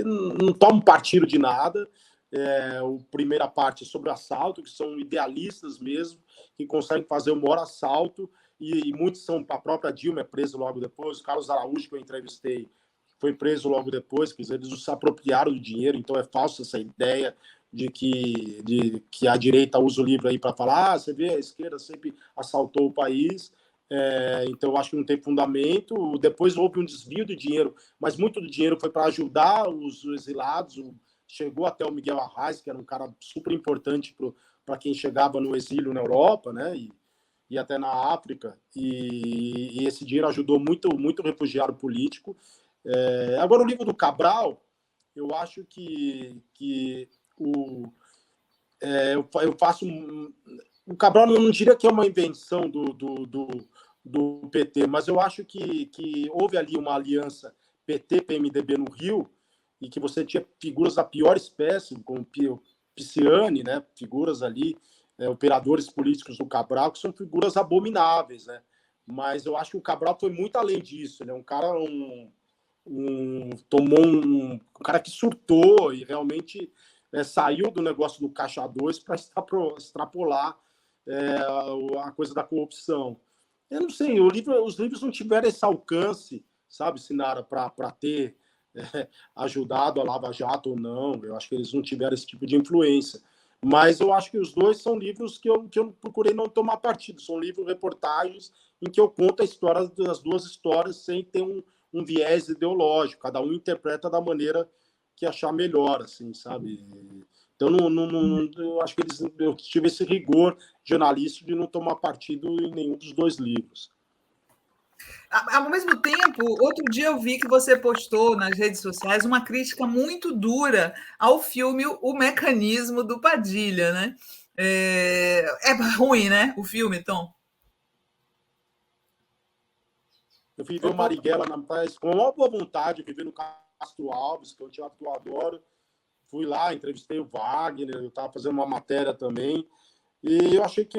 não tomo partido de nada. A primeira parte é sobre assalto, que são idealistas mesmo, que conseguem fazer o maior assalto, e muitos são, a própria Dilma é presa logo depois, o Carlos Araújo, que eu entrevistei, foi preso logo depois, quer dizer, eles se apropriaram do dinheiro, então é falsa essa ideia de que a direita usa o livro aí para falar, você vê, a esquerda sempre assaltou o país, então eu acho que não tem fundamento. Depois houve um desvio de dinheiro, mas muito do dinheiro foi para ajudar os exilados, chegou até o Miguel Arraes, que era um cara super importante para quem chegava no exílio na Europa, né, e até na África, e esse dinheiro ajudou muito o refugiado político. Agora, o livro do Cabral, eu acho que eu faço. O Cabral não diria que é uma invenção do PT, mas eu acho que houve ali uma aliança PT-PMDB no Rio, e que você tinha figuras da pior espécie, como Pisciani, né? Figuras ali, operadores políticos do Cabral, que são figuras abomináveis, né? Mas eu acho que o Cabral foi muito além disso. Ele é um cara, um cara que surtou e realmente saiu do negócio do Caixa 2 para extrapolar a coisa da corrupção. Eu não sei, os livros não tiveram esse alcance, sabe, Sinara, para ter ajudado a Lava Jato ou não. Eu acho que eles não tiveram esse tipo de influência. Mas eu acho que os dois são livros que eu procurei não tomar partido. São livros, reportagens, em que eu conto a história das duas histórias sem ter um viés ideológico. Cada um interpreta da maneira que achar melhor, assim, sabe? Então, eu acho que eu tive esse rigor jornalístico de não tomar partido em nenhum dos dois livros. Ao mesmo tempo, outro dia eu vi que você postou nas redes sociais uma crítica muito dura ao filme O Mecanismo do Padilha, né? É ruim, né? O filme, Tom? Eu fui ver o Marighella na praia com uma boa vontade, eu fui ver no Castro Alves, que é um teatro que eu adoro. Fui lá, entrevistei o Wagner, eu estava fazendo uma matéria também. E eu achei que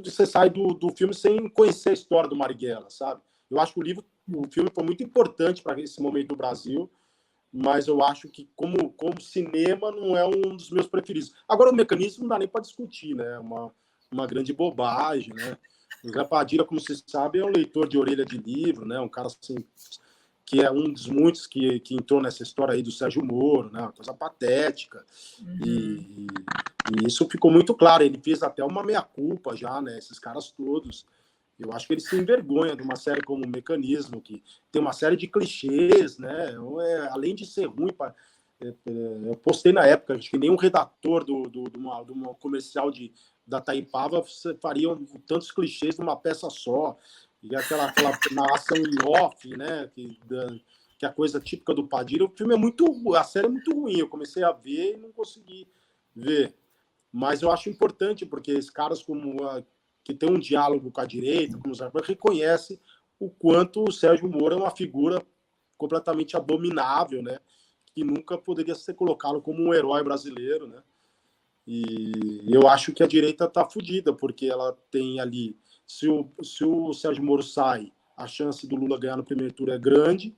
você sai do filme sem conhecer a história do Marighella, sabe? Eu acho que o filme foi muito importante para esse momento do Brasil, mas eu acho que como cinema não é um dos meus preferidos. Agora, o Mecanismo não dá nem para discutir, né? É uma grande bobagem, né? O Zé Padilha, como você sabe, é um leitor de orelha de livro, né? Um cara assim, que é um dos muitos que entrou nessa história aí do Sérgio Moro, né? Uma coisa patética. E isso ficou muito claro. Ele fez até uma meia-culpa já, né? Esses caras todos. Eu acho que ele se envergonha de uma série como o Mecanismo, que tem uma série de clichês, né? Além de ser ruim, eu postei na época, acho que nenhum redator de uma comercial da Taipava faria tantos clichês numa peça só. E aquela narração em off, né? Que é a coisa típica do Padilha. O filme a série é muito ruim. Eu comecei a ver e não consegui ver. Mas eu acho importante, porque esses caras que tem um diálogo com a direita, como o Zé, reconhece o quanto o Sérgio Moro é uma figura completamente abominável, né? Que nunca poderia ser colocado como um herói brasileiro, né? E eu acho que a direita está fodida, porque ela tem ali... Se o Sérgio Moro sai, a chance do Lula ganhar no primeiro turno é grande.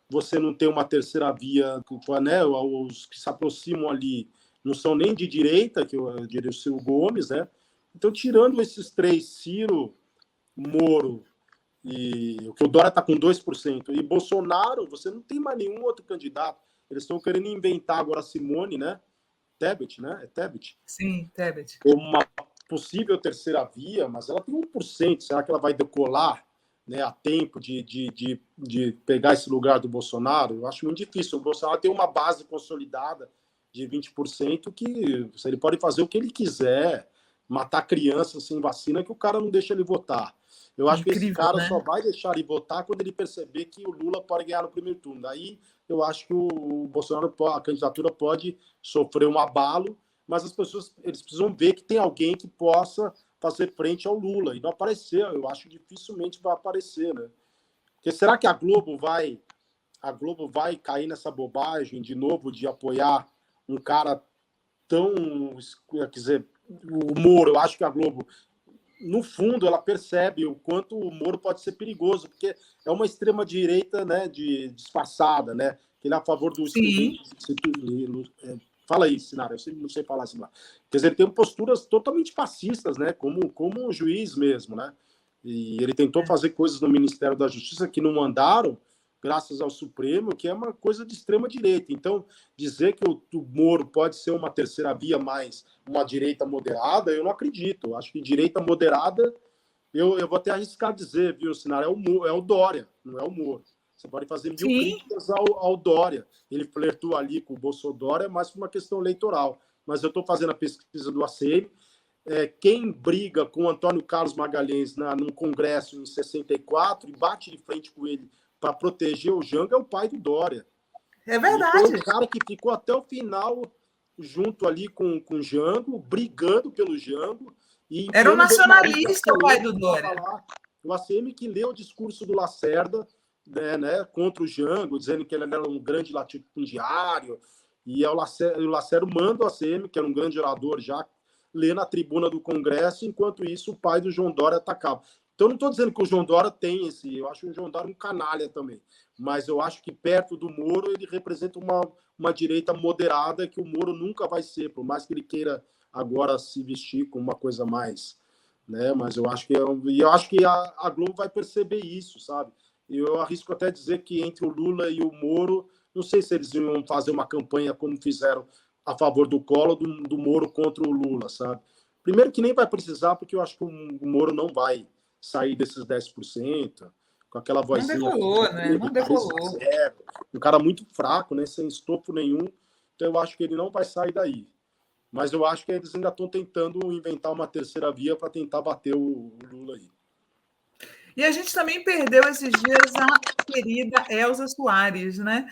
Você não tem uma terceira via, né? Os que se aproximam ali não são nem de direita, que eu diria o Ciro Gomes, né? Então, tirando esses três, Ciro, Moro e o que o Dória está com 2%, e Bolsonaro, você não tem mais nenhum outro candidato. Eles estão querendo inventar agora a Simone, né? Tebet, né? É Tebet? Sim, Tebet. Como uma possível terceira via, mas ela tem 1%. Será que ela vai decolar, né, a tempo de pegar esse lugar do Bolsonaro? Eu acho muito difícil. O Bolsonaro tem uma base consolidada de 20% que ele pode fazer o que ele quiser, matar criança sem vacina, que o cara não deixa ele votar. Eu acho Incrível, que esse cara, né? só vai deixar ele votar quando ele perceber que o Lula pode ganhar no primeiro turno. Daí eu acho que o Bolsonaro, a candidatura pode sofrer um abalo, mas as pessoas, eles precisam ver que tem alguém que possa fazer frente ao Lula. E não apareceu. Eu acho que dificilmente vai aparecer, né? Porque será que a Globo vai cair nessa bobagem de novo de apoiar um cara tão... Quer dizer, o Moro, eu acho que a Globo, no fundo, ela percebe o quanto o Moro pode ser perigoso, porque é uma extrema-direita, né, disfarçada, né? Ele é a favor do... Sim. Fala aí, Sinara, eu não sei falar assim lá. Quer dizer, ele tem posturas totalmente fascistas, né? Como um juiz mesmo, né? E ele tentou fazer coisas no Ministério da Justiça que não mandaram, graças ao Supremo, que é uma coisa de extrema direita. Então, dizer que o Moro pode ser uma terceira via mais uma direita moderada, eu não acredito. Eu acho que direita moderada, eu vou até arriscar dizer, viu, Sinara, é o Dória, não é o Moro. Você pode fazer mil críticas ao Dória. Ele flertou ali com o Bolsonaro, mas por uma questão eleitoral. Mas eu estou fazendo a pesquisa do ACM. Quem briga com o Antônio Carlos Magalhães num congresso em 64 e bate de frente com ele para proteger o Jango é o pai do Dória. É verdade. E foi o cara que ficou até o final junto ali com o Jango, brigando pelo Jango. Era um nacionalista, o pai do Dória. O ACM que leu o discurso do Lacerda, né, contra o Jango, dizendo que ele era um grande latifundiário, e o Lacerda manda o ACM, que era um grande orador já, ler na tribuna do Congresso, enquanto isso o pai do João Dória atacava. Então, não estou dizendo que o João Dória tem eu acho o João Dória um canalha também, mas eu acho que perto do Moro ele representa uma direita moderada que o Moro nunca vai ser, por mais que ele queira agora se vestir com uma coisa mais, né? Mas eu acho que a Globo vai perceber isso, sabe? Eu arrisco até dizer que entre o Lula e o Moro, não sei se eles iam fazer uma campanha como fizeram a favor do Collor, do Moro contra o Lula, sabe? Primeiro que nem vai precisar, porque eu acho que o Moro não vai sair desses 10%, com aquela Não vozinha decolou, né? Não decolou. zero, um cara muito fraco, né? Sem estofo nenhum. Então eu acho que ele não vai sair daí. Mas eu acho que eles ainda estão tentando inventar uma terceira via para tentar bater o Lula aí. E a gente também perdeu esses dias a querida Elza Soares, né?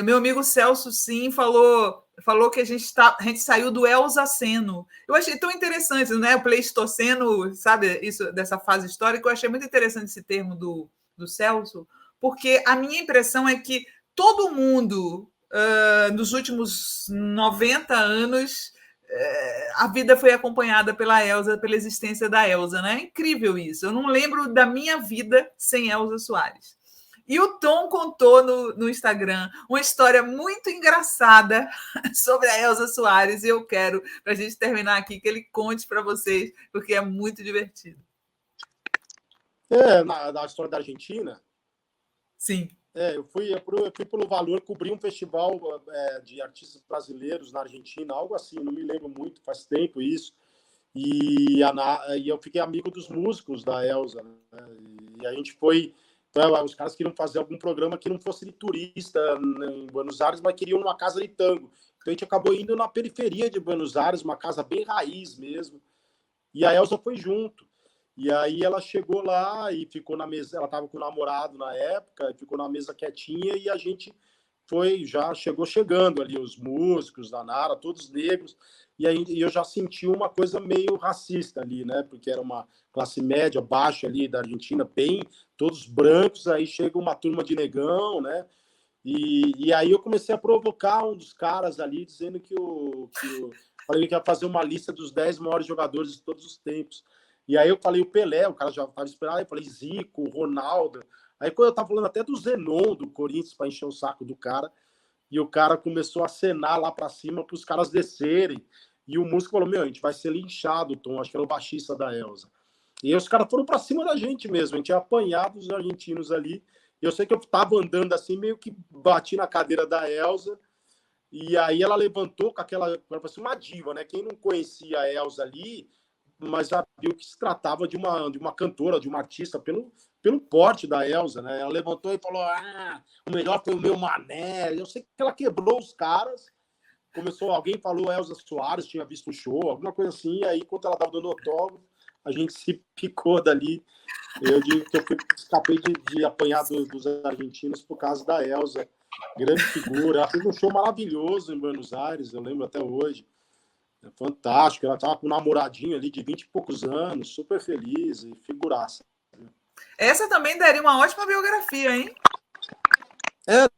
Meu amigo Celso Sim falou que a gente saiu do Elzaceno. Eu achei tão interessante, né? O Pleistoceno, sabe, isso dessa fase histórica, eu achei muito interessante esse termo do Celso, porque a minha impressão é que todo mundo, nos últimos 90 anos, a vida foi acompanhada pela Elza, pela existência da Elza, né? É incrível isso. Eu não lembro da minha vida sem Elza Soares. E o Tom contou no Instagram uma história muito engraçada sobre a Elza Soares, e eu quero, para a gente terminar aqui, que ele conte para vocês, porque é muito divertido. Na história da Argentina? Sim. Eu fui pelo Valor cobrir um festival de artistas brasileiros na Argentina, algo assim, não me lembro muito, faz tempo isso. E eu fiquei amigo dos músicos da Elza, né? E a gente foi. Os caras queriam fazer algum programa que não fosse de turista em Buenos Aires, mas queriam uma casa de tango. Então a gente acabou indo na periferia de Buenos Aires, uma casa bem raiz mesmo. E a Elza foi junto. E aí ela chegou lá e ficou na mesa. Ela estava com o namorado na época, ficou na mesa quietinha e a gente chegou chegando ali, os músicos da Nara, todos negros. E aí eu já senti uma coisa meio racista ali, né? Porque era uma classe média baixa ali da Argentina, bem todos brancos. Aí chega uma turma de negão, né? E aí eu comecei a provocar um dos caras ali, dizendo falei que ia fazer uma lista dos 10 maiores jogadores de todos os tempos. E aí eu falei o Pelé, o cara já estava esperando, eu falei Zico, Ronaldo. Aí quando eu estava falando até do Zenon, do Corinthians, para encher o saco do cara, e o cara começou a acenar lá para cima para os caras descerem. E o músico falou, a gente vai ser linchado, Tom, acho que era o baixista da Elza. E aí os caras foram para cima da gente mesmo, a gente tinha apanhado os argentinos ali. Eu sei que eu estava andando assim, meio que bati na cadeira da Elza, e aí ela levantou com aquela, parecia uma diva, né? Quem não conhecia a Elza ali, mas já viu que se tratava de uma cantora, de uma artista, pelo porte da Elza, né? Ela levantou e falou, o melhor foi o meu Mané. Eu sei que ela quebrou os caras, alguém falou Elza Soares, tinha visto o show, alguma coisa assim, e aí, enquanto ela estava dando autógrafo, a gente se picou dali. Eu digo que eu escapei de apanhar dos argentinos por causa da Elza, grande figura. Ela fez um show maravilhoso em Buenos Aires, eu lembro até hoje. É fantástico. Ela estava com um namoradinho ali de 20 e poucos anos, super feliz e figuraça. Essa também daria uma ótima biografia, hein?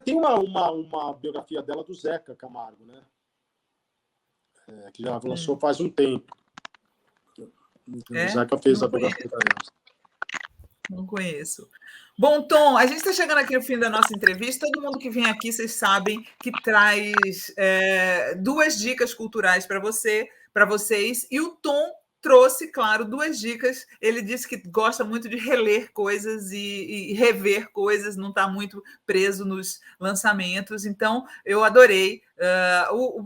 Tem uma biografia dela do Zeca Camargo, né? Que já lançou faz um tempo. O Zeca fez a biografia da Elza. Não conheço. Bom, Tom, a gente está chegando aqui no fim da nossa entrevista. Todo mundo que vem aqui, vocês sabem que traz 2 dicas culturais para vocês. E o Tom trouxe, claro, 2 dicas. Ele disse que gosta muito de reler coisas e rever coisas, não está muito preso nos lançamentos. Então, eu adorei.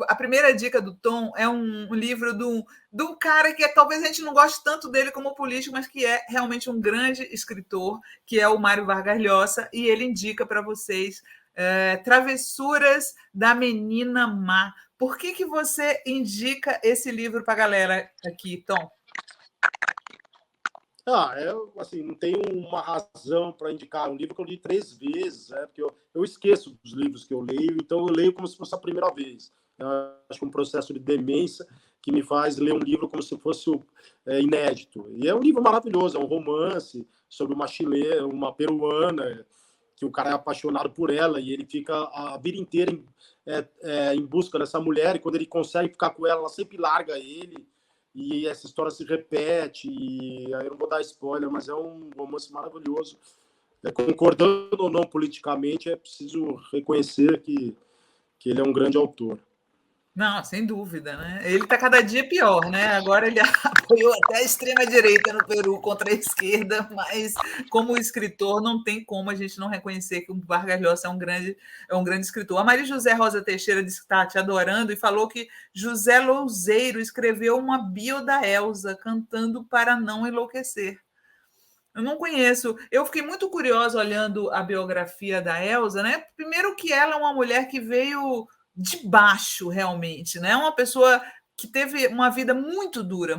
A primeira dica do Tom é um livro de um cara que talvez a gente não goste tanto dele como político, mas que é realmente um grande escritor, que é o Mário Vargas Llosa, e ele indica para vocês Travessuras da Menina Má. Por que você indica esse livro para a galera aqui, Tom? Assim, não tenho uma razão para indicar um livro que eu li 3 vezes, né? Porque eu esqueço dos livros que eu leio, então eu leio como se fosse a primeira vez. Eu acho que um processo de demência que me faz ler um livro como se fosse inédito. E é um livro maravilhoso, é um romance sobre uma chilena, uma peruana, que o cara é apaixonado por ela e ele fica a vida inteira em busca dessa mulher, e quando ele consegue ficar com ela, ela sempre larga ele. E essa história se repete, e aí eu não vou dar spoiler, mas é um romance maravilhoso. Concordando ou não politicamente, é preciso reconhecer que ele é um grande autor. Não, sem dúvida, né? Ele está cada dia pior, né? Agora ele apoiou até a extrema-direita no Peru contra a esquerda, mas como escritor não tem como a gente não reconhecer que o Vargas Llosa é um grande escritor. A Maria José Rosa Teixeira disse que está te adorando e falou que José Louzeiro escreveu uma bio da Elsa, cantando para não enlouquecer. Eu não conheço. Eu fiquei muito curiosa olhando a biografia da Elsa, né? Primeiro que ela é uma mulher que veio de baixo, realmente, né? Uma pessoa que teve uma vida muito dura,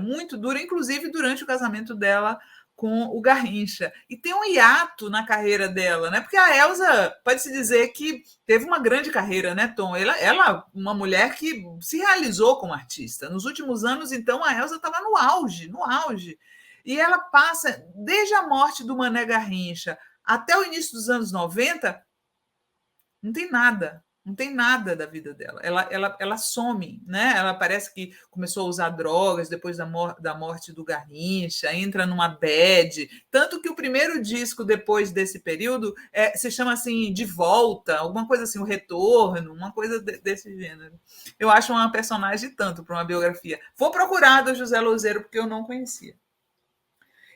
inclusive durante o casamento dela com o Garrincha. E tem um hiato na carreira dela, né? Porque a Elsa, pode-se dizer que teve uma grande carreira, né, Tom? Ela uma mulher que se realizou como artista. Nos últimos anos, então, a Elsa estava no auge, no auge. E ela passa, desde a morte do Mané Garrincha até o início dos anos 90, não tem nada. Não tem nada da vida dela. Ela some, né? Ela parece que começou a usar drogas depois da morte do Garrincha, entra numa bad. Tanto que o primeiro disco depois desse período se chama assim De Volta, alguma coisa assim, O Retorno, uma coisa desse gênero. Eu acho uma personagem tanto para uma biografia. Vou procurar do José Louzeiro, porque eu não conhecia.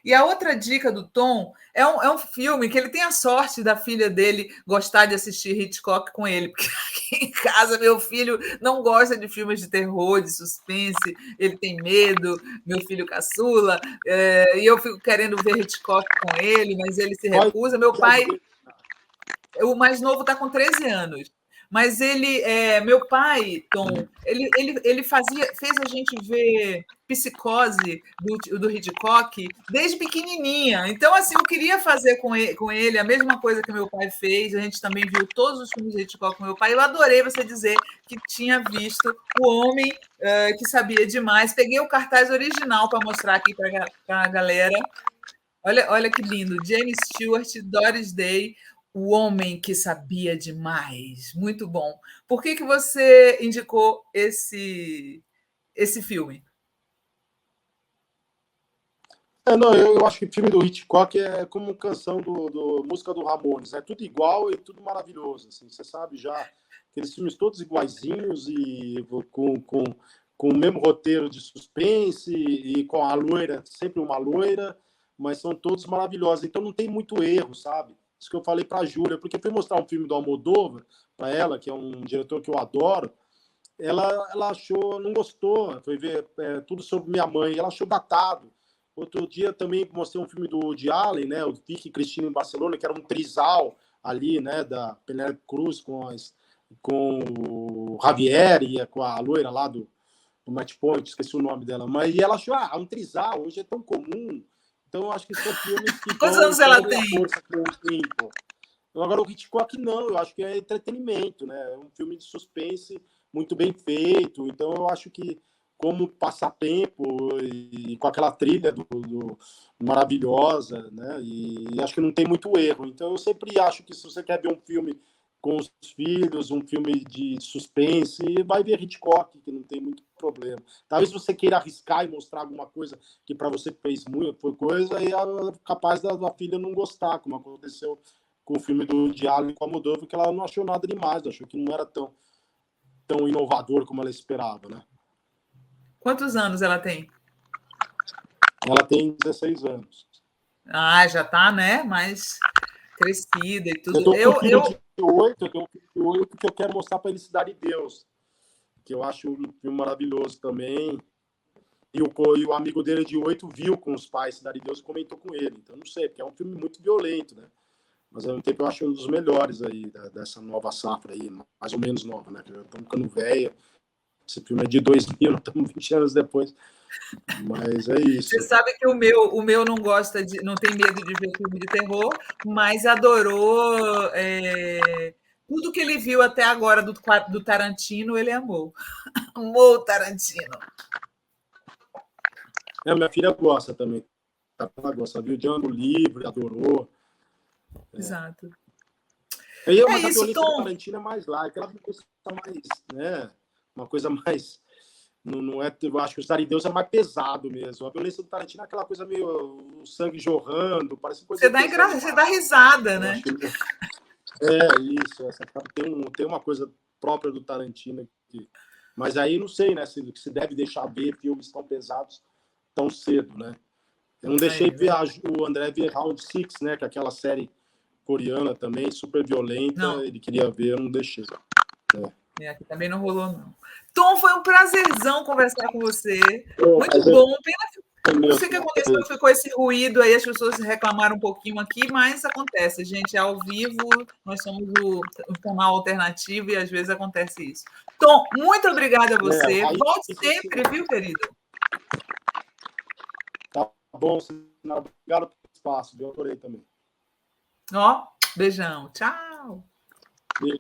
E a outra dica do Tom é um filme que ele tem a sorte da filha dele gostar de assistir Hitchcock com ele, porque aqui em casa meu filho não gosta de filmes de terror, de suspense, ele tem medo, meu filho caçula, e eu fico querendo ver Hitchcock com ele, mas ele se recusa. Meu pai, o mais novo está com 13 anos. Mas meu pai, Tom, ele fez a gente ver Psicose do Hitchcock desde pequenininha. Então, assim, eu queria fazer com ele a mesma coisa que meu pai fez. A gente também viu todos os filmes de Hitchcock com meu pai. Eu adorei você dizer que tinha visto O Homem que Sabia Demais. Peguei o cartaz original para mostrar aqui para a galera. Olha que lindo. James Stewart, Doris Day, O Homem que Sabia Demais. Muito bom. Por que você indicou esse filme? Não, eu acho que o filme do Hitchcock é como canção do música do Ramones. É tudo igual e tudo maravilhoso. Assim, você sabe já, aqueles filmes todos iguaizinhos e com o mesmo roteiro de suspense e com a loira, sempre uma loira, mas são todos maravilhosos. Então não tem muito erro, sabe? Isso que eu falei para a Júlia, porque fui mostrar um filme do Almodóvar para ela, que é um diretor que eu adoro. Ela achou, não gostou, foi ver tudo sobre minha mãe, ela achou datado. Outro dia também mostrei um filme do Woody Allen, né, o Vicky e Cristina em Barcelona, que era um trisal ali, né, da Penélope Cruz com o Javier e com a loira lá do Match Point, esqueci o nome dela. Mas e ela achou, um trisal, hoje é tão comum. Então, eu acho que são filmes que Quantos anos ela tem? Força com o tempo. Agora, o Hitchcock não, eu acho que é entretenimento, né? É um filme de suspense muito bem feito. Então, eu acho que, como passatempo, e com aquela trilha maravilhosa, né? E acho que não tem muito erro. Então, eu sempre acho que se você quer ver um filme com os filhos, um filme de suspense, vai ver Hitchcock, que não tem muito problema. Talvez você queira arriscar e mostrar alguma coisa que para você fez muito, foi coisa, e é capaz da filha não gostar, como aconteceu com o filme do Diário com a Moldova, que ela não achou nada demais, achou que não era tão inovador como ela esperava, né? Quantos anos ela tem? Ela tem 16 anos. Já tá, né? Mais crescida e tudo. Eu tenho um filho de 8, eu tenho um filho de 8 que eu quero mostrar para ele Cidade de Deus, que eu acho um filme maravilhoso também. E o amigo dele de 8 viu com os pais Cidade de Deus e comentou com ele. Então, não sei, porque é um filme muito violento, né? Mas ao mesmo tempo eu acho um dos melhores aí dessa nova safra aí, mais ou menos nova, né? Já estamos ficando velha. Esse filme é de 2000, estamos 20 anos depois. Mas é isso. Você sabe que o meu não gosta não tem medo de ver filme de terror, mas adorou tudo que ele viu até agora do Tarantino, ele amou. Amou o Tarantino. Minha filha gosta também. Ela gosta, viu Django Livre, adorou. Exato. Mas isso, a violência Tom. do Tarantino é mais light, aquela coisa mais, né? Uma coisa mais. Não é, eu acho que o Cidade de Deus é mais pesado mesmo. A violência do Tarantino é aquela coisa meio o sangue jorrando, parece coisa. Você dá risada, né? Isso. Tem uma coisa própria do Tarantino que Mas aí não sei, né? Se deve deixar ver filmes tão pesados tão cedo, né? Eu não deixei ver o André ver Round Six, né? Que é aquela série coreana também, super violenta. Não. Ele queria ver, eu não deixei. Aqui também não rolou, não. Tom, foi um prazerzão conversar com você. Muito Mas bom. Pena, não sei o que aconteceu, ficou esse ruído aí, as pessoas reclamaram um pouquinho aqui, mas acontece, gente, é ao vivo, nós somos o canal alternativo e às vezes acontece isso. Tom, muito obrigada a você. Volte sempre, viu, querido? Tá bom, Sinara. Obrigado pelo espaço, eu adorei também. Ó, beijão. Tchau. Beijo.